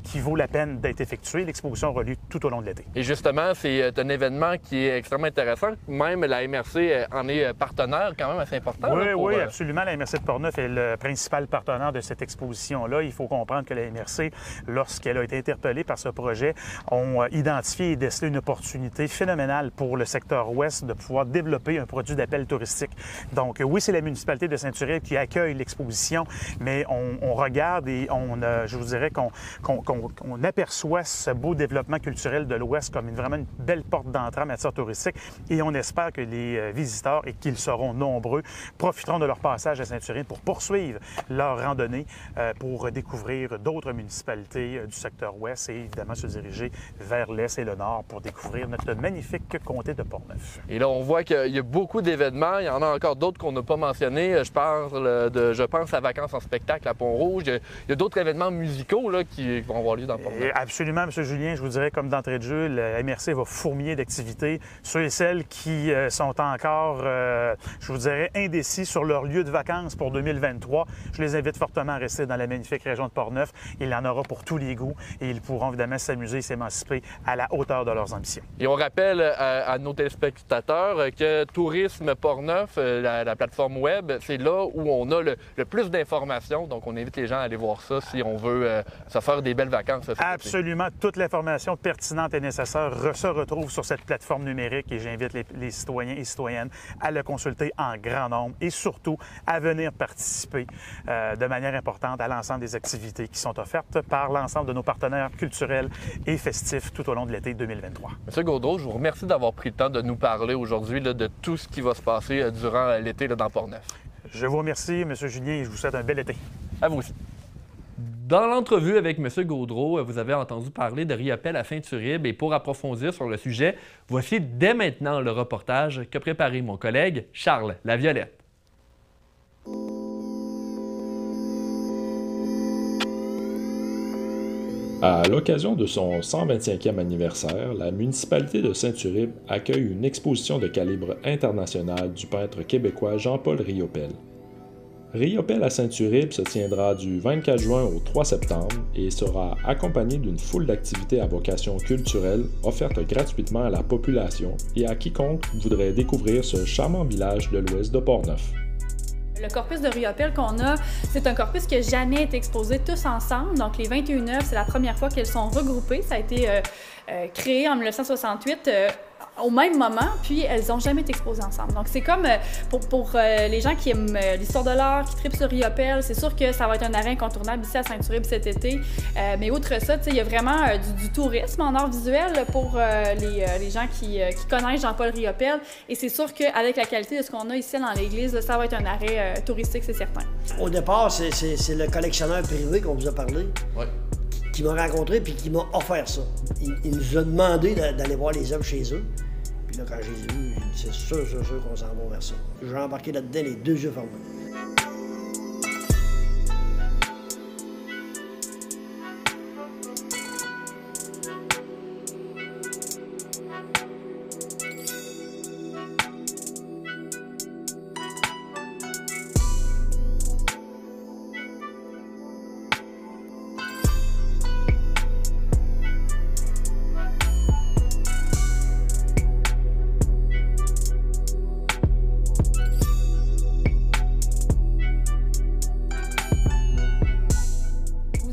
Speaker 12: qui vaut la peine d'être effectué. L'exposition aura lieu tout au long de l'été.
Speaker 1: Et justement, c'est un événement qui est extrêmement intéressant. Même la MRC en est partenaire quand même assez important.
Speaker 12: Oui,
Speaker 1: là,
Speaker 12: oui, absolument. La MRC de Portneuf est le principal partenaire de cette exposition-là. Il faut comprendre que la MRC, lorsqu'elle a été interpellée par ce projet, ont identifié et décelé une opportunité phénoménale pour le secteur ouest de pouvoir développer un produit d'appel touristique. Donc, oui, c'est la municipalité de Saint-Uribe qui accueille l'exposition, mais on regarde et je vous dirais qu'on aperçoit ce beau développement culturel de l'Ouest comme vraiment une belle porte d'entrée en matière touristique et on espère que les visiteurs, et qu'ils seront nombreux, profiteront de leur passage à Saint-Uribe pour poursuivre leur randonnée pour découvrir d'autres municipalités du secteur Ouest et évidemment se diriger vers l'Est et le Nord pour découvrir notre magnifique comté de Portneuf.
Speaker 1: Et là, on voit qu'il y a beaucoup d'événements. Il y en a encore d'autres qu'on n'a pas mentionnés. Je pense à Vacances en spectacle à Pont-Rouge. Il y a d'autres événements musicaux là, qui vont avoir lieu dans Pont-Neuf.
Speaker 12: Absolument, M. Julien. Je vous dirais, comme d'entrée de jeu, la MRC va fourmiller d'activités. Ceux et celles qui sont encore, je vous dirais, indécis sur leur lieu de vacances pour 2023, je les invite fortement à rester dans la magnifique région de Portneuf. Il y en aura pour tous les goûts et ils pourront évidemment s'amuser et s'émanciper à la hauteur de leurs ambitions.
Speaker 1: Et on rappelle à nos téléspectateurs que Tourisme Portneuf, la plateforme web, c'est là où on a le plus d'informations. Donc, on invite les gens à aller voir ça si on veut se faire des belles vacances.
Speaker 12: Absolument. Toute l'information pertinente et nécessaire se retrouve sur cette plateforme numérique et j'invite les citoyens et citoyennes à le consulter en grand nombre et surtout à venir participer de manière importante à l'ensemble des activités qui sont offertes par l'ensemble de nos partenaires culturels et festifs tout au long de l'été 2023.
Speaker 1: M. Gaudreault, je vous remercie d'avoir pris le temps de nous parler aujourd'hui de tout ce qui va se passer durant l'été dans Portneuf.
Speaker 12: Je vous remercie, M. Julien, et je vous souhaite un bel été.
Speaker 1: À vous aussi.
Speaker 2: Dans l'entrevue avec M. Gaudreault, vous avez entendu parler de Riopelle à Saint-Uribe et pour approfondir sur le sujet, voici dès maintenant le reportage qu'a préparé mon collègue Charles Laviolette.
Speaker 13: À l'occasion de son 125e anniversaire, la municipalité de Saint-Uribe accueille une exposition de calibre international du peintre québécois Jean-Paul Riopelle. Riopelle à Saint-Uribe se tiendra du 24 juin au 3 septembre et sera accompagné d'une foule d'activités à vocation culturelle offertes gratuitement à la population et à quiconque voudrait découvrir ce charmant village de l'ouest de Portneuf.
Speaker 14: Le corpus de Riopelle qu'on a, c'est un corpus qui n'a jamais été exposé tous ensemble. Donc, les 21 œuvres, c'est la première fois qu'elles sont regroupées. Ça a été créé en 1968 au même moment, puis elles n'ont jamais été exposées ensemble. Donc, c'est comme pour les gens qui aiment l'histoire de l'art, qui trippent sur Riopelle, c'est sûr que ça va être un arrêt incontournable ici à Saint-Uribe cet été. Mais outre ça, il y a vraiment du tourisme en art visuel pour les gens qui connaissent Jean-Paul Riopelle. Et c'est sûr qu'avec la qualité de ce qu'on a ici dans l'église, ça va être un arrêt touristique, c'est certain.
Speaker 15: Au départ, c'est le collectionneur privé qu'on vous a parlé.
Speaker 1: Ouais.
Speaker 15: Qui m'a rencontré puis qui m'a offert ça. Il nous a demandé d'aller voir les œuvres chez eux. Puis là, quand j'ai vu, c'est sûr qu'on s'en va vers ça. J'ai embarqué là-dedans les deux yeux fermés.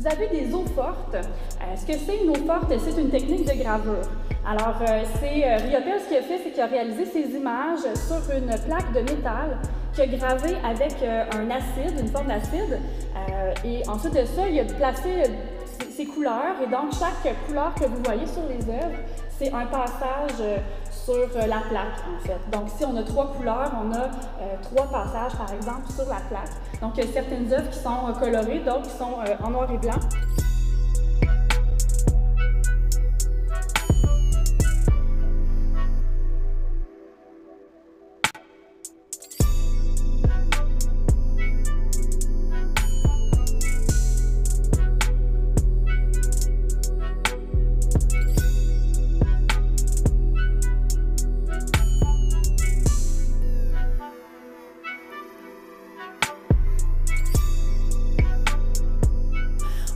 Speaker 14: Vous avez des eaux fortes. Ce que c'est une eau forte, c'est une technique de gravure. Alors, Riopel, ce qu'il a fait, c'est qu'il a réalisé ces images sur une plaque de métal qu'il a gravée avec un acide, une forme d'acide. Et ensuite de ça, il a placé ces couleurs. Et donc, chaque couleur que vous voyez sur les œuvres, c'est un passage sur la plaque, en fait. Donc, si on a 3 couleurs, on a 3 passages, par exemple, sur la plaque. Donc, il y a certaines œuvres qui sont colorées, d'autres qui sont en noir et blanc.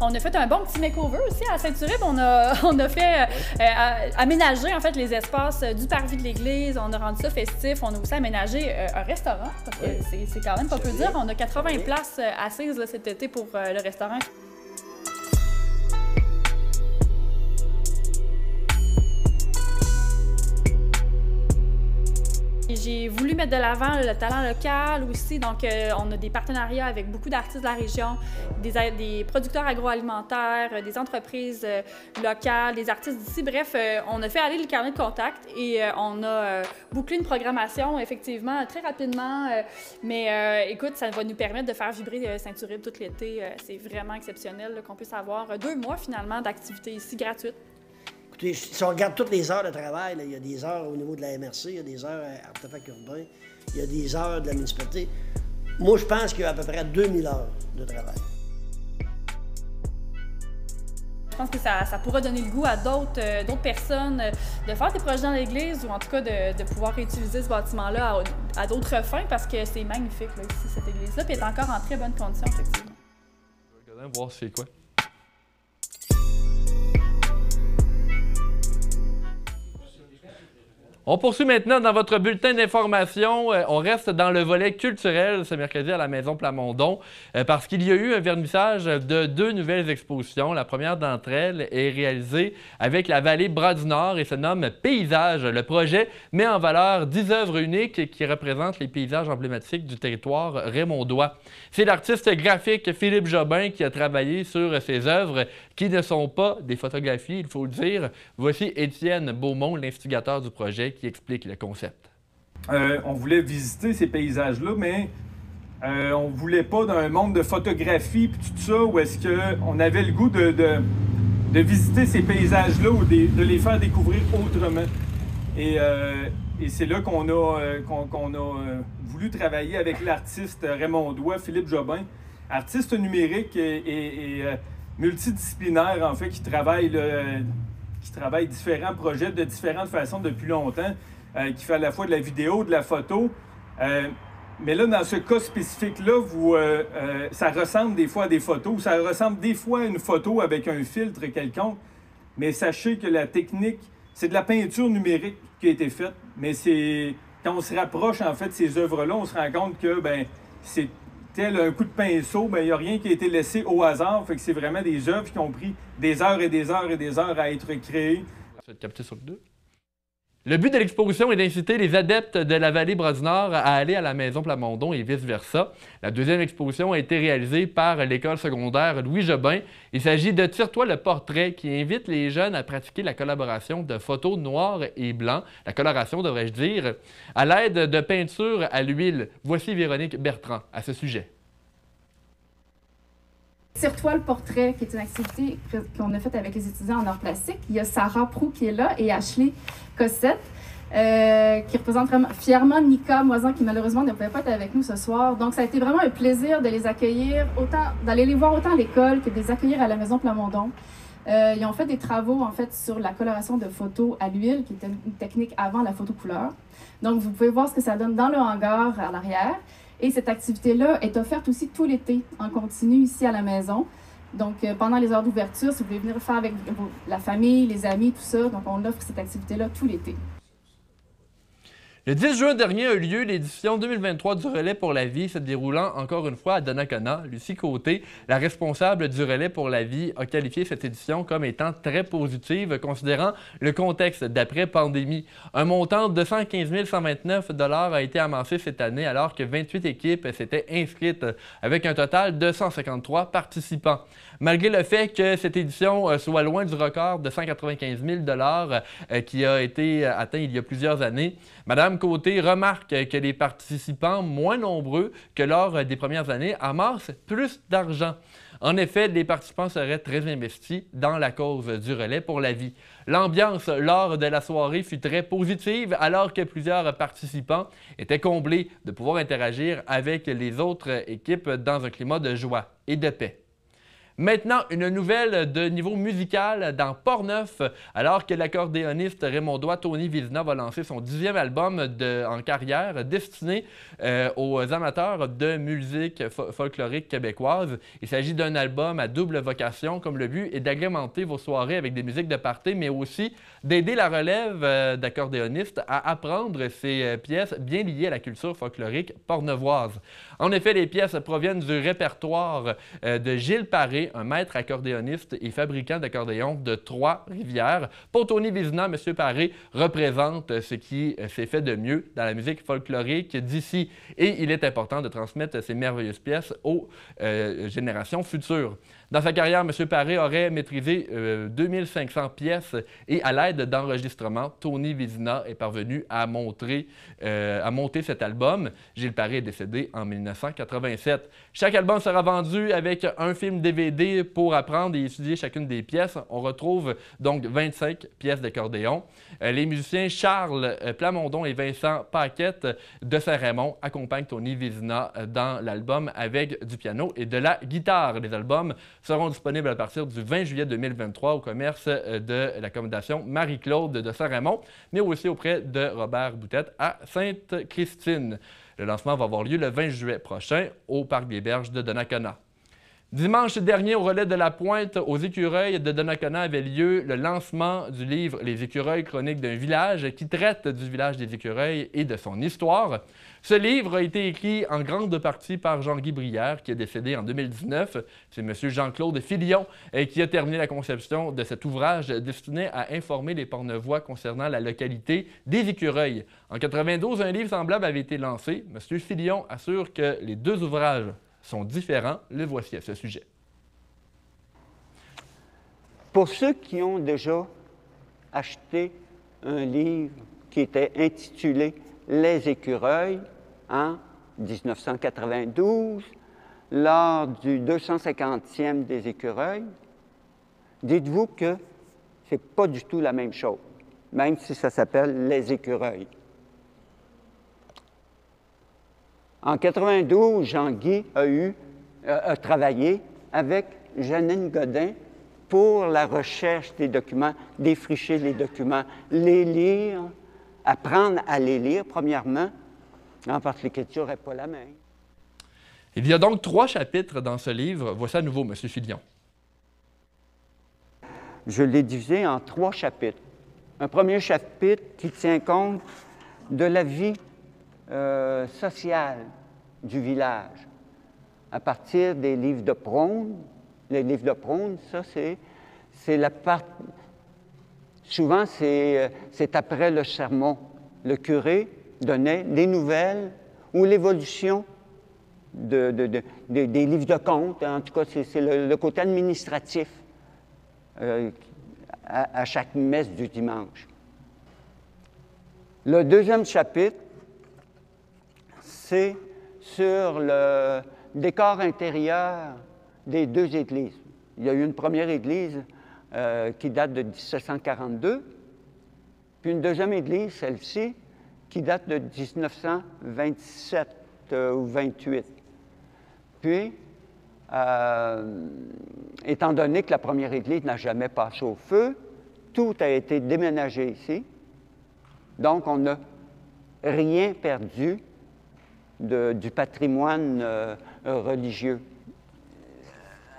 Speaker 14: On a fait un bon petit makeover aussi à Saint-Uribe. On a fait aménager en fait les espaces du parvis de l'église. On a rendu ça festif. On a aussi aménagé un restaurant. Parce que c'est quand même pas peu dire. On a 80 places assises là, cet été pour le restaurant. J'ai voulu mettre de l'avant le talent local aussi, donc on a des partenariats avec beaucoup d'artistes de la région, des producteurs agroalimentaires, des entreprises locales, des artistes d'ici. Bref, on a fait aller le carnet de contact et on a bouclé une programmation effectivement très rapidement. Mais écoute, ça va nous permettre de faire vibrer Saint-Uribe tout l'été. C'est vraiment exceptionnel qu'on puisse avoir 2 mois finalement d'activités ici gratuites.
Speaker 15: Écoutez, si on regarde toutes les heures de travail, là, il y a des heures au niveau de la MRC, il y a des heures à Artefacts urbains, il y a des heures de la municipalité. Moi, je pense qu'il y a à peu près 2000 heures de travail.
Speaker 14: Je pense que ça pourra donner le goût à d'autres personnes de faire des projets dans l'église ou en tout cas de pouvoir réutiliser ce bâtiment-là à d'autres fins parce que c'est magnifique là, ici, cette église-là, puis elle est encore en très bonne condition, effectivement.
Speaker 2: Je vais regarder voir c'est quoi. On poursuit maintenant dans votre bulletin d'information. On reste dans le volet culturel ce mercredi à la Maison Plamondon parce qu'il y a eu un vernissage de 2 nouvelles expositions. La première d'entre elles est réalisée avec la vallée Bras-du-Nord et se nomme Paysages. Le projet met en valeur 10 œuvres uniques qui représentent les paysages emblématiques du territoire raymondois. C'est l'artiste graphique Philippe Jobin qui a travaillé sur ces œuvres qui ne sont pas des photographies, il faut le dire. Voici Étienne Beaumont, l'instigateur du projet, qui explique le concept.
Speaker 16: On voulait visiter ces paysages-là, mais on ne voulait pas d'un monde de photographie et tout ça, où est-ce qu'on avait le goût de visiter ces paysages-là ou de les faire découvrir autrement. Et c'est là qu'on a voulu travailler avec l'artiste raymondois Philippe Jobin, artiste numérique et multidisciplinaire, en fait, qui travaille différents projets de différentes façons depuis longtemps, qui fait à la fois de la vidéo, de la photo. Mais là, dans ce cas spécifique-là, ça ressemble des fois à des photos, ça ressemble des fois à une photo avec un filtre quelconque, mais sachez que la technique, c'est de la peinture numérique qui a été faite, mais quand on se rapproche, en fait, de ces œuvres-là, on se rend compte que, c'est tel un coup de pinceau, il n'y a rien qui a été laissé au hasard. Fait que c'est vraiment des œuvres qui ont pris des heures et des heures et des heures à être créées.
Speaker 2: Ça va être capté sur le 2. Le but de l'exposition est d'inciter les adeptes de la vallée Bras-du-Nord à aller à la Maison Plamondon et vice-versa. La deuxième exposition a été réalisée par l'école secondaire Louis Jobin. Il s'agit de Tire-toi le portrait qui invite les jeunes à pratiquer la collaboration de photos noires et blancs, la coloration devrais-je dire, à l'aide de peinture à l'huile. Voici Véronique Bertrand à ce sujet.
Speaker 17: Tire-toi le portrait, qui est une activité qu'on a faite avec les étudiants en arts plastiques. Il y a Sarah Proux qui est là et Ashley Cossette, qui représente vraiment fièrement Nika Moisan, qui malheureusement ne pouvait pas être avec nous ce soir. Donc, ça a été vraiment un plaisir de les accueillir, d'aller les voir autant à l'école que de les accueillir à la Maison Plamondon. Ils ont fait des travaux, en fait, sur la coloration de photos à l'huile, qui était une technique avant la photo couleur. Donc, vous pouvez voir ce que ça donne dans le hangar à l'arrière. Et cette activité-là est offerte aussi tout l'été, en continu, ici à la maison. Donc, pendant les heures d'ouverture, si vous voulez venir faire avec la famille, les amis, tout ça, donc on offre cette activité-là tout l'été.
Speaker 2: Le 10 juin dernier a eu lieu l'édition 2023 du Relais pour la vie, se déroulant encore une fois à Donnacona. Lucie Côté, la responsable du Relais pour la vie, a qualifié cette édition comme étant très positive, considérant le contexte d'après-pandémie. Un montant de 215 129 $ a été amassé cette année, alors que 28 équipes s'étaient inscrites, avec un total de 153 participants. Malgré le fait que cette édition soit loin du record de 195 000 $ qui a été atteint il y a plusieurs années, Mme Côté remarque que les participants, moins nombreux que lors des premières années, amassent plus d'argent. En effet, les participants seraient très investis dans la cause du Relais pour la vie. L'ambiance lors de la soirée fut très positive, alors que plusieurs participants étaient comblés de pouvoir interagir avec les autres équipes dans un climat de joie et de paix. Maintenant, une nouvelle de niveau musical dans Portneuf, alors que l'accordéoniste raymondois Tony Vizina va lancer son 10e album en carrière destiné aux amateurs de musique folklorique québécoise. Il s'agit d'un album à double vocation, comme le but est d'agrémenter vos soirées avec des musiques de party, mais aussi d'aider la relève d'accordéonistes à apprendre ces pièces bien liées à la culture folklorique portneuvoise. En effet, les pièces proviennent du répertoire de Gilles Paré, un maître accordéoniste et fabricant d'accordéons de Trois-Rivières. Pour Tony Vizina, M. Paré représente ce qui s'est fait de mieux dans la musique folklorique d'ici et il est important de transmettre ces merveilleuses pièces aux générations futures. Dans sa carrière, M. Paré aurait maîtrisé 2500 pièces et à l'aide d'enregistrements, Tony Vizina est parvenu à monter cet album. Gilles Paré est décédé en 1987. Chaque album sera vendu avec un film DVD pour apprendre et étudier chacune des pièces. On retrouve donc 25 pièces d'accordéon. Les musiciens Charles Plamondon et Vincent Paquette de Saint-Raymond accompagnent Tony Vizina dans l'album avec du piano et de la guitare. Les albums seront disponibles à partir du 20 juillet 2023 au commerce de l'accommodation Marie-Claude de Saint-Raymond, mais aussi auprès de Robert Boutette à Sainte-Christine. Le lancement va avoir lieu le 20 juillet prochain au Parc des Berges de Donnacona. Dimanche dernier, au Relais de la Pointe, aux Écureuils de Donnacona, avait lieu le lancement du livre « Les Écureuils, chroniques d'un village » qui traite du village des Écureuils et de son histoire. Ce livre a été écrit en grande partie par Jean-Guy Brière, qui est décédé en 2019. C'est M. Jean-Claude Filion qui a terminé la conception de cet ouvrage destiné à informer les Portneuvois concernant la localité des Écureuils. En 1992, un livre semblable avait été lancé. M. Filion assure que les deux ouvrages sont différents. Le voici à ce sujet.
Speaker 18: Pour ceux qui ont déjà acheté un livre qui était intitulé « Les Écureuils » en 1992, lors du 250e des Écureuils, dites-vous que ce n'est pas du tout la même chose, même si ça s'appelle « Les Écureuils ». En 1992, Jean-Guy a travaillé avec Janine Godin pour la recherche des documents, défricher les documents, les lire, apprendre à les lire, premièrement, parce que l'écriture n'est pas la même.
Speaker 2: Il y a donc 3 chapitres dans ce livre. Voici à nouveau M. Filion.
Speaker 18: Je l'ai divisé en 3 chapitres. Un premier chapitre qui tient compte de la vie sociale du village, à partir des livres de Prône. Les livres de Prône, ça, c'est la part... Souvent, c'est après le sermon. Le curé donnait les nouvelles ou l'évolution des livres de comptes. En tout cas, c'est le côté administratif à chaque messe du dimanche. Le deuxième chapitre, c'est sur le décor intérieur des 2 églises. Il y a eu une première église qui date de 1742, puis une deuxième église, celle-ci, qui date de 1927 ou 28. Puis, étant donné que la première église n'a jamais passé au feu, tout a été déménagé ici. Donc, on n'a rien perdu du patrimoine religieux.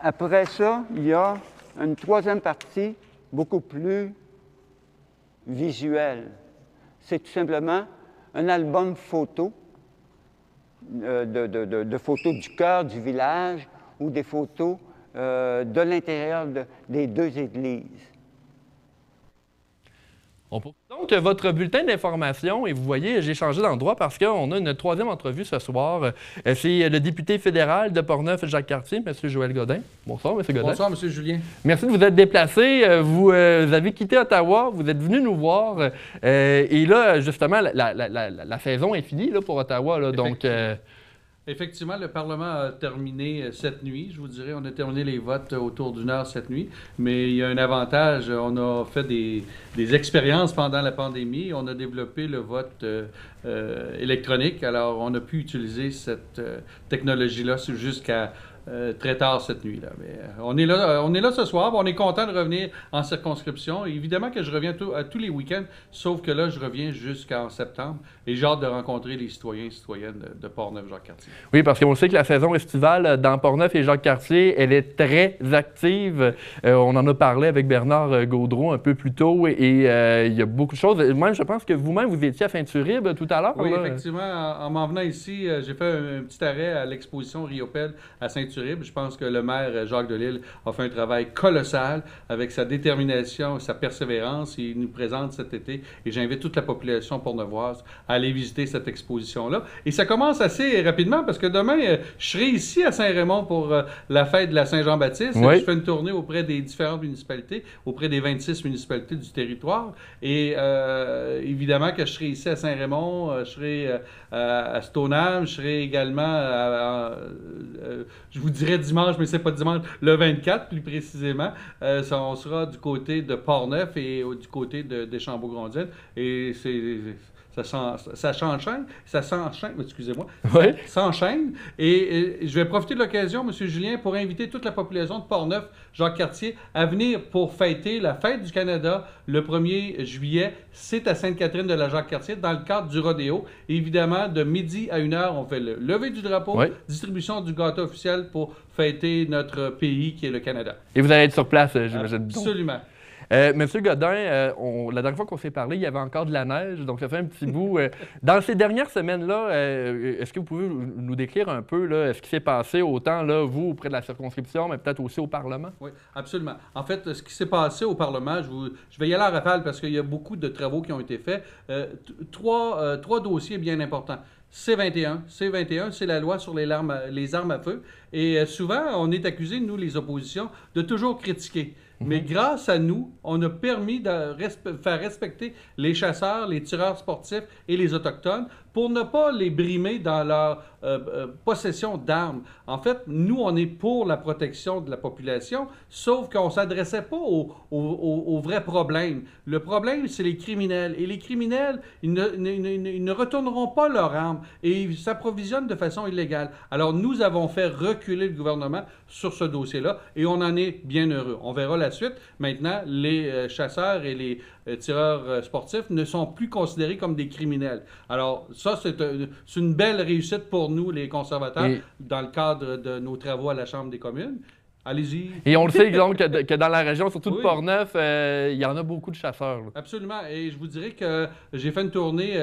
Speaker 18: Après ça, il y a une troisième partie beaucoup plus visuelle. C'est tout simplement un album photo, de photos du cœur du village ou des photos de l'intérieur des deux églises.
Speaker 2: On poursuit donc votre bulletin d'information et vous voyez, j'ai changé d'endroit parce qu'on a une troisième entrevue ce soir. C'est le député fédéral de Portneuf, Jacques Cartier, M. Joël Godin. Bonsoir, M. Godin.
Speaker 19: Bonsoir, M. Julien.
Speaker 2: Merci de vous être déplacé. Vous avez quitté Ottawa, vous êtes venu nous voir. Et là, justement, la saison est finie là, pour Ottawa. Là, donc,
Speaker 19: effectivement, le Parlement a terminé cette nuit. Je vous dirais, on a terminé les votes autour d'1 heure cette nuit. Mais il y a un avantage. On a fait des expériences pendant la pandémie. On a développé le vote électronique. Alors, on a pu utiliser cette technologie-là jusqu'à très tard cette nuit-là. Mais on est là ce soir. On est content de revenir en circonscription. Évidemment que je reviens à tous les week-ends, sauf que là, je reviens jusqu'en septembre. Et j'ai hâte de rencontrer les citoyens et citoyennes de Portneuf-Jacques-Cartier.
Speaker 2: Oui, parce qu'on sait que la saison estivale dans Portneuf et Jacques-Cartier, elle est très active. On en a parlé avec Bernard Gaudreau un peu plus tôt et il y a beaucoup de choses. Même, je pense que vous-même, vous étiez à Saint-Uribe tout à l'heure.
Speaker 19: Oui,
Speaker 2: là.
Speaker 19: effectivement. En m'en venant ici, j'ai fait un petit arrêt à l'exposition Riopelle à Saint-Uribe. Je pense que le maire Jacques Delisle a fait un travail colossal avec sa détermination et sa persévérance. Il nous présente cet été et j'invite toute la population portneuvoise à aller visiter cette exposition-là. Et ça commence assez rapidement parce que demain, je serai ici à Saint-Raymond pour la fête de la Saint-Jean-Baptiste.
Speaker 2: Oui.
Speaker 19: Je fais une tournée auprès des différentes municipalités, auprès des 26 municipalités du territoire. Et évidemment que je serai ici à Saint-Raymond, je serai à Stoneham, je serai également je vous dirais dimanche, mais c'est pas dimanche, le 24 plus précisément. On sera du côté de Portneuf et du côté de Deschambault-Grondines. Et ça s'enchaîne, excusez-moi,
Speaker 2: oui.
Speaker 19: Ça s'enchaîne. Et je vais profiter de l'occasion, M. Julien, pour inviter toute la population de Portneuf, Jacques-Cartier, à venir pour fêter la Fête du Canada le 1er juillet. C'est à Sainte-Catherine de la Jacques-Cartier, dans le cadre du rodéo. Et évidemment, de midi à 1 heure, on fait le lever du drapeau,
Speaker 2: oui.
Speaker 19: Distribution du gâteau officiel pour fêter notre pays qui est le Canada.
Speaker 2: Et vous allez être sur place, j'imagine.
Speaker 19: Absolument.
Speaker 2: Monsieur Godin, la dernière fois qu'on s'est parlé, il y avait encore de la neige, donc ça fait un petit bout. Dans ces dernières semaines-là, est-ce que vous pouvez nous décrire un peu là, ce qui s'est passé autant, là, vous, auprès de la circonscription, mais peut-être aussi au Parlement?
Speaker 19: Oui, absolument. En fait, ce qui s'est passé au Parlement, je vais y aller en rafale parce qu'il y a beaucoup de travaux qui ont été faits. Trois dossiers bien importants. C-21. C-21, c'est la loi sur les armes à feu. Et souvent, on est accusé, nous, les oppositions, de toujours critiquer. Mais grâce à nous, on a permis de faire respecter les chasseurs, les tireurs sportifs et les Autochtones pour ne pas les brimer dans leur possession d'armes. En fait, nous, on est pour la protection de la population, sauf qu'on ne s'adressait pas aux vrais problèmes. Le problème, c'est les criminels. Et les criminels, ils ne retourneront pas leurs armes et ils s'approvisionnent de façon illégale. Alors, nous avons fait reculer le gouvernement sur ce dossier-là et on en est bien heureux. On verra la suite. Maintenant, les chasseurs et les tireurs sportifs ne sont plus considérés comme des criminels. Alors, ça, c'est une belle réussite pour nous, les conservateurs, dans le cadre de nos travaux à la Chambre des communes. Allez-y.
Speaker 2: Et on le sait donc que dans la région, surtout de Portneuf, il y en a beaucoup de chasseurs. Là.
Speaker 19: Absolument. Et je vous dirais que j'ai fait une tournée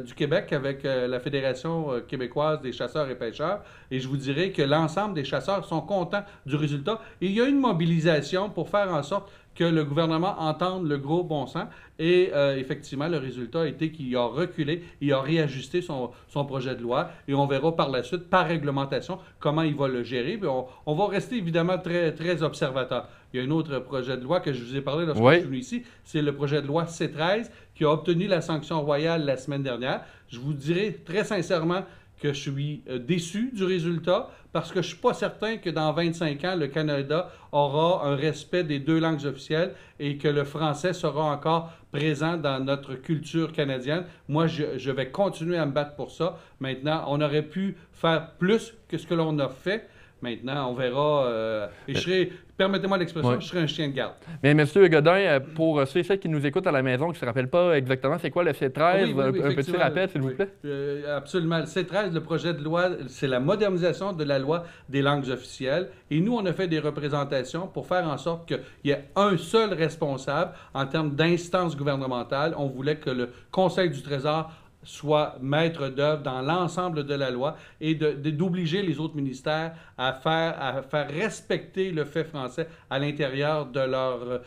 Speaker 19: du Québec avec la Fédération québécoise des chasseurs et pêcheurs. Et je vous dirais que l'ensemble des chasseurs sont contents du résultat. Et il y a une mobilisation pour faire en sorte que le gouvernement entende le gros bon sens. Et effectivement, le résultat a été qu'il a reculé, il a réajusté son projet de loi et on verra par la suite, par réglementation, comment il va le gérer. Puis on va rester évidemment très, très observateur. Il y a un autre projet de loi que je vous ai parlé lorsque je suis venu ici, c'est le projet de loi C-13 qui a obtenu la sanction royale la semaine dernière. Je vous dirai très sincèrement que je suis déçu du résultat parce que je ne suis pas certain que dans 25 ans, le Canada aura un respect des deux langues officielles et que le français sera encore présent dans notre culture canadienne. Moi, je vais continuer à me battre pour ça. Maintenant, on aurait pu faire plus que ce que l'on a fait. Maintenant, on verra. Et je serai, permettez-moi l'expression, je serai un chien de garde.
Speaker 2: Mais M. Godin, pour ceux et celles qui nous écoutent à la maison, qui ne se rappellent pas exactement c'est quoi le C-13, un petit rappel, s'il vous plaît?
Speaker 19: Absolument. Le C-13, le projet de loi, c'est la modernisation de la loi des langues officielles. Et nous, on a fait des représentations pour faire en sorte qu'il y ait un seul responsable en termes d'instance gouvernementale. On voulait que le Conseil du Trésor soit maître d'œuvre dans l'ensemble de la loi et d'obliger les autres ministères à faire respecter le fait français à l'intérieur de leurs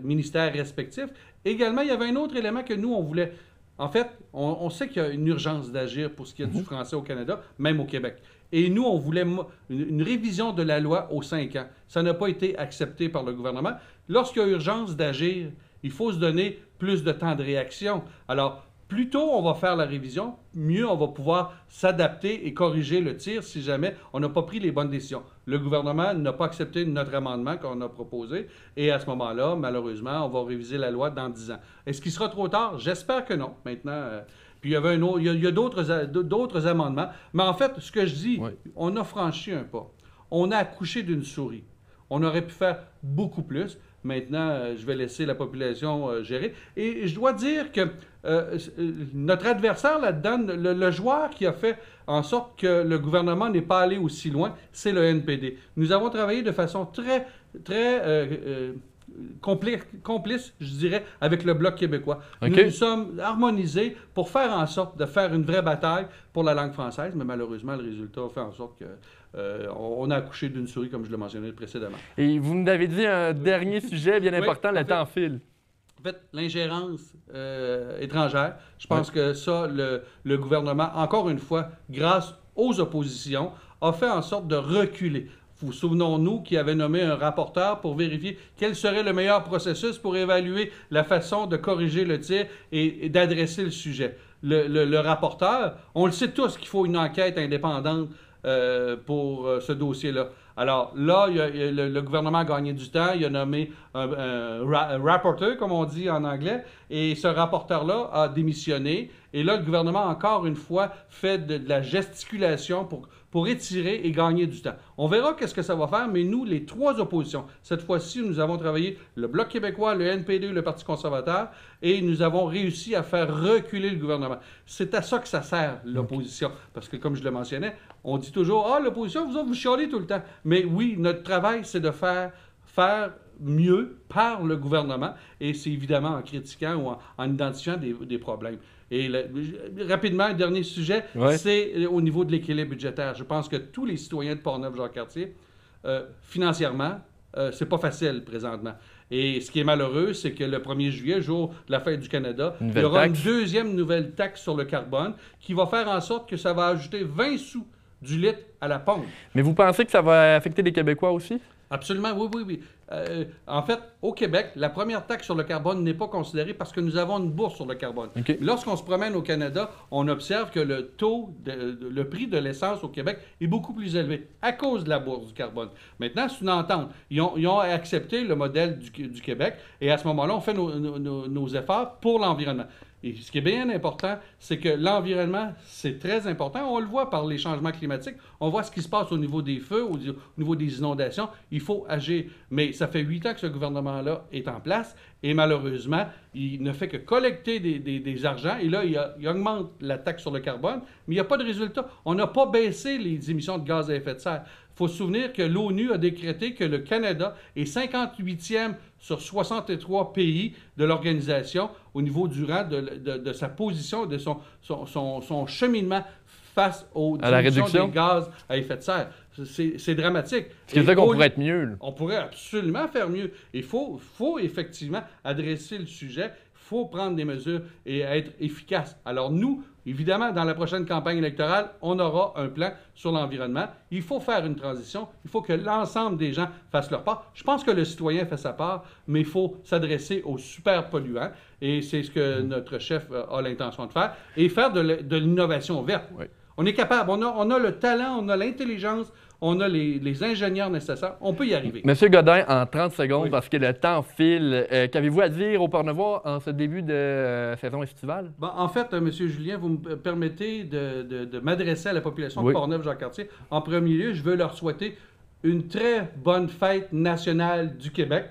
Speaker 19: ministères respectifs. Également, il y avait un autre élément que nous, on voulait. En fait, on sait qu'il y a une urgence d'agir pour ce qui est du français au Canada, même au Québec. Et nous, on voulait une révision de la loi aux 5 ans. Ça n'a pas été accepté par le gouvernement. Lorsqu'il y a urgence d'agir, il faut se donner plus de temps de réaction. Alors, plus tôt on va faire la révision, mieux on va pouvoir s'adapter et corriger le tir si jamais on n'a pas pris les bonnes décisions. Le gouvernement n'a pas accepté notre amendement qu'on a proposé et à ce moment-là, malheureusement, on va réviser la loi dans 10 ans. Est-ce qu'il sera trop tard? J'espère que non. Maintenant, puis il y avait il y a d'autres amendements. Mais en fait, ce que je dis, on a franchi un pas. On a accouché d'une souris. On aurait pu faire beaucoup plus. Maintenant, je vais laisser la population gérer. Et je dois dire que notre adversaire là-dedans, le joueur qui a fait en sorte que le gouvernement n'est pas allé aussi loin, c'est le NPD. Nous avons travaillé de façon très complice, je dirais, avec le Bloc québécois. Nous nous sommes harmonisés pour faire en sorte de faire une vraie bataille pour la langue française, mais malheureusement, le résultat a fait en sorte que on a accouché d'une souris, comme je le mentionnais précédemment.
Speaker 2: Et vous nous avez dit un dernier sujet bien important, le temps file.
Speaker 19: En fait, l'ingérence étrangère, je pense que ça, le gouvernement, encore une fois, grâce aux oppositions, a fait en sorte de reculer. Souvenons-nous qu'il avait nommé un rapporteur pour vérifier quel serait le meilleur processus pour évaluer la façon de corriger le tir et d'adresser le sujet. Le rapporteur, on le sait tous qu'il faut une enquête indépendante pour ce dossier-là. Alors là, le gouvernement a gagné du temps, il a nommé un rapporteur, comme on dit en anglais, et ce rapporteur-là a démissionné. Et là, le gouvernement, encore une fois, fait de la gesticulation pour étirer et gagner du temps. On verra qu'est-ce que ça va faire, mais nous, les trois oppositions, cette fois-ci, nous avons travaillé le Bloc québécois, le NPD, le Parti conservateur, et nous avons réussi à faire reculer le gouvernement. C'est à ça que ça sert, l'opposition. Parce que, comme je le mentionnais, on dit toujours « Ah, l'opposition, vous autres, vous chialez tout le temps. » Mais oui, notre travail, c'est de faire mieux par le gouvernement, et c'est évidemment en critiquant ou en identifiant des problèmes. Et rapidement, un dernier sujet, c'est au niveau de l'équilibre budgétaire. Je pense que tous les citoyens de Portneuf-Jacques-Cartier, financièrement, c'est pas facile présentement. Et ce qui est malheureux, c'est que le 1er juillet, jour de la fête du Canada, il y aura une deuxième nouvelle taxe sur le carbone qui va faire en sorte que ça va ajouter 20 sous du litre à la pompe.
Speaker 2: Mais vous pensez que ça va affecter les Québécois aussi?
Speaker 19: Absolument, oui. En fait, au Québec, la première taxe sur le carbone n'est pas considérée parce que nous avons une bourse sur le carbone. Lorsqu'on se promène au Canada, on observe que le prix de l'essence au Québec est beaucoup plus élevé à cause de la bourse du carbone. Maintenant, c'est une entente. Ils ont accepté le modèle du Québec et à ce moment-là, on fait nos efforts pour l'environnement. Et ce qui est bien important, c'est que l'environnement, c'est très important. On le voit par les changements climatiques. On voit ce qui se passe au niveau des feux, au niveau des inondations. Il faut agir. Mais ça fait 8 ans que ce gouvernement-là est en place et malheureusement, il ne fait que collecter des argents. Et là, il augmente la taxe sur le carbone, mais il n'y a pas de résultat. On n'a pas baissé les émissions de gaz à effet de serre. Il faut se souvenir que l'ONU a décrété que le Canada est 58e sur 63 pays de l'organisation au niveau du rang de sa position, de son cheminement face aux émissions de gaz à effet de serre. C'est dramatique.
Speaker 2: Ce qui veut dire qu'on pourrait être mieux.
Speaker 19: On pourrait absolument faire mieux. Il faut effectivement adresser le sujet. Il faut prendre des mesures et être efficace. Alors nous, évidemment, dans la prochaine campagne électorale, on aura un plan sur l'environnement. Il faut faire une transition. Il faut que l'ensemble des gens fassent leur part. Je pense que le citoyen fait sa part, mais il faut s'adresser aux super polluants. Et c'est ce que notre chef a l'intention de faire. Et faire de l'innovation verte. Oui. On est capable. On a le talent, on a l'intelligence, on a les ingénieurs nécessaires. On peut y arriver.
Speaker 2: Monsieur Godin, en 30 secondes, parce que le temps file, qu'avez-vous à dire aux Portneuvois en ce début de saison estivale?
Speaker 19: Bon, en fait, Monsieur Julien, vous me permettez de m'adresser à la population de Portneuf-Jacques-Cartier. En premier lieu, je veux leur souhaiter une très bonne fête nationale du Québec,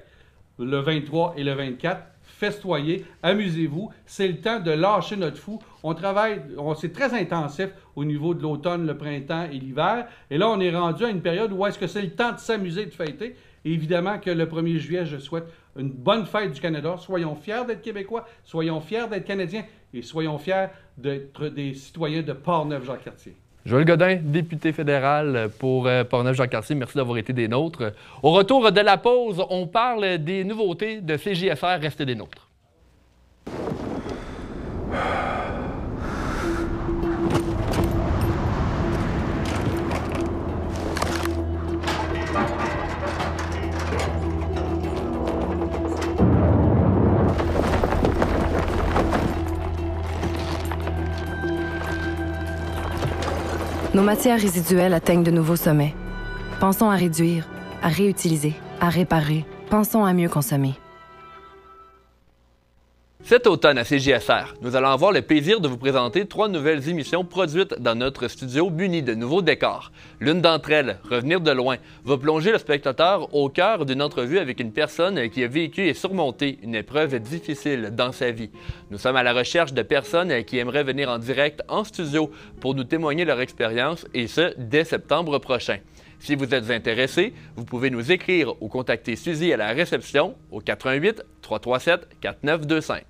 Speaker 19: le 23 et le 24. Festoyez, amusez-vous. C'est le temps de lâcher notre fou. On travaille, c'est très intensif au niveau de l'automne, le printemps et l'hiver. Et là, on est rendu à une période où est-ce que c'est le temps de s'amuser, de fêter. Et évidemment que le 1er juillet, je souhaite une bonne fête du Canada. Soyons fiers d'être Québécois, soyons fiers d'être Canadiens et soyons fiers d'être des citoyens de Portneuf-Jacques-Cartier.
Speaker 2: Joël Godin, député fédéral pour Portneuf-Jacques-Cartier, merci d'avoir été des nôtres. Au retour de la pause, on parle des nouveautés de CJSR. Restez des nôtres.
Speaker 8: Nos matières résiduelles atteignent de nouveaux sommets. Pensons à réduire, à réutiliser, à réparer. Pensons à mieux consommer.
Speaker 2: Cet automne à CJSR, nous allons avoir le plaisir de vous présenter 3 nouvelles émissions produites dans notre studio munies de nouveaux décors. L'une d'entre elles, Revenir de loin, va plonger le spectateur au cœur d'une entrevue avec une personne qui a vécu et surmonté une épreuve difficile dans sa vie. Nous sommes à la recherche de personnes qui aimeraient venir en direct en studio pour nous témoigner leur expérience, et ce, dès septembre prochain. Si vous êtes intéressé, vous pouvez nous écrire ou contacter Suzy à la réception au 88 337 4925.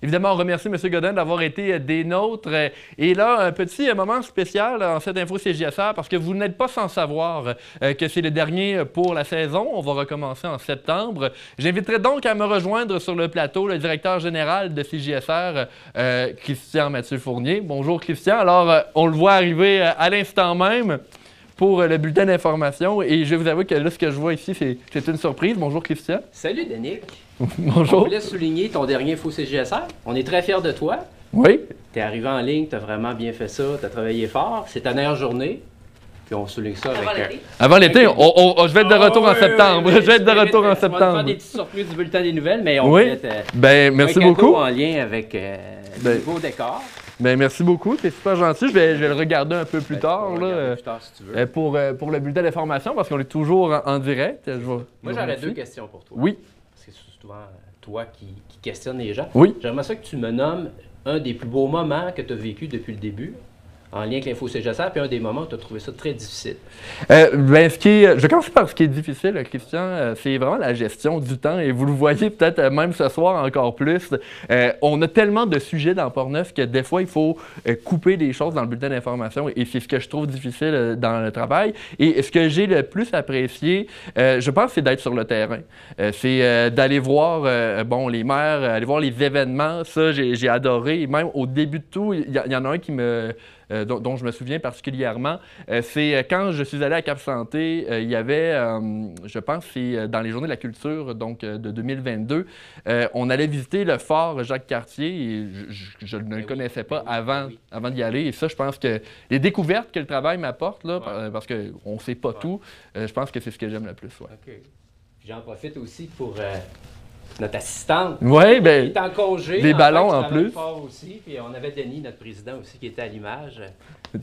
Speaker 2: Évidemment, on remercie M. Godin d'avoir été des nôtres. Et là, un petit moment spécial en cette info CJSR, parce que vous n'êtes pas sans savoir que c'est le dernier pour la saison. On va recommencer en septembre. J'inviterai donc à me rejoindre sur le plateau le directeur général de CJSR, Christian Mathieu Fournier. Bonjour Christian. Alors, on le voit arriver à l'instant même pour le bulletin d'information. Et je vais vous avouer que là, ce que je vois ici, c'est une surprise. Bonjour Christian.
Speaker 20: Salut Danick.
Speaker 2: Bonjour.
Speaker 20: On voulait souligner ton dernier Info CJSR. On est très fiers de toi.
Speaker 2: Oui.
Speaker 20: Tu es arrivé en ligne, tu as vraiment bien fait ça, tu as travaillé fort. C'est ta meilleure journée. Puis on souligne ça avec...
Speaker 2: Avant l'été, je vais être de retour en septembre. Je vais être de retour en septembre.
Speaker 20: On va faire des petites surprises du bulletin des nouvelles, mais on
Speaker 2: oui. Merci beaucoup.
Speaker 20: En lien avec le nouveau décor.
Speaker 2: Merci beaucoup, c'est super gentil. Je vais le regarder un peu plus tard, là,
Speaker 20: plus tard si tu veux.
Speaker 2: pour le bulletin d'information, parce qu'on est toujours en direct.
Speaker 20: Moi, j'aurais 2 questions pour toi.
Speaker 2: Oui.
Speaker 20: Parce que c'est souvent toi qui questionne les gens.
Speaker 2: Oui.
Speaker 20: J'aimerais ça que tu me nommes un des plus beaux moments que tu as vécu depuis le début, en lien avec l'info CJSR, puis un des moments où tu as trouvé ça très difficile.
Speaker 2: Je vais commencer par ce qui est difficile, Christian. C'est vraiment la gestion du temps, et vous le voyez peut-être même ce soir encore plus. On a tellement de sujets dans Portneuf que des fois, il faut couper des choses dans le bulletin d'information, et c'est ce que je trouve difficile dans le travail. Et ce que j'ai le plus apprécié, je pense, c'est d'être sur le terrain. C'est d'aller voir les maires, aller voir les événements. Ça, j'ai adoré. Et même au début de tout, il y en a un qui dont je me souviens particulièrement, c'est quand je suis allé à Cap-Santé, il y avait, je pense, c'est dans les Journées de la culture donc, de 2022, on allait visiter le fort Jacques-Cartier, et je ne le connaissais pas avant d'y aller. Et ça, je pense que les découvertes que le travail m'apporte, là, parce qu'on ne sait pas tout, je pense que c'est ce que j'aime le plus. Ouais.
Speaker 20: OK. J'en profite aussi pour... notre assistante,
Speaker 2: oui,
Speaker 20: qui est en congé.
Speaker 2: Des ballons en plus.
Speaker 20: Fort aussi. Puis on avait Denis, notre président aussi, qui était à l'image.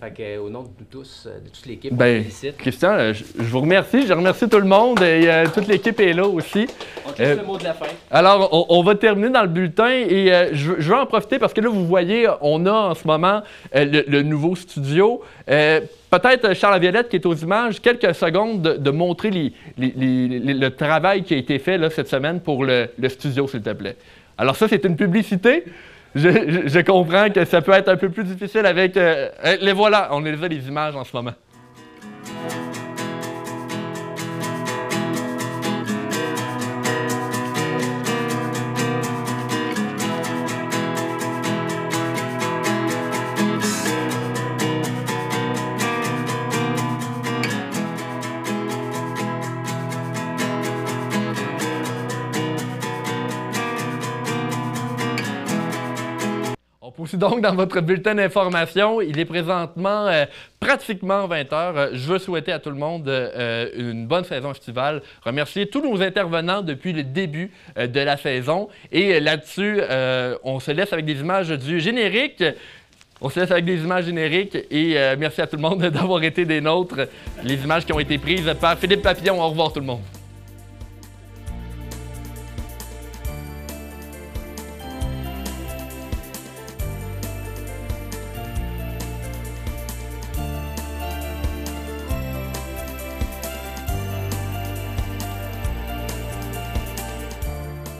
Speaker 20: Fait que, au nom de nous tous, de toute l'équipe, on félicite.
Speaker 2: Christian, je vous remercie. Je remercie tout le monde, et toute l'équipe est là aussi.
Speaker 20: On te laisse le mot de la fin.
Speaker 2: Alors, on va terminer dans le bulletin, et je veux en profiter parce que là, vous voyez, on a en ce moment le nouveau studio. Peut-être Charles Laviolette, qui est aux images, quelques secondes de montrer le travail qui a été fait là, cette semaine pour le studio, s'il te plaît. Alors ça, c'est une publicité. Je comprends que ça peut être un peu plus difficile avec... les voilà, on les a les images en ce moment. Aussi donc dans votre bulletin d'information, il est présentement pratiquement 20h. Je veux souhaiter à tout le monde une bonne saison estivale, remercier tous nos intervenants depuis le début de la saison. Et là-dessus, on se laisse avec des images du générique. On se laisse avec des images génériques et merci à tout le monde d'avoir été des nôtres. Les images qui ont été prises par Philippe Papillon. Au revoir tout le monde.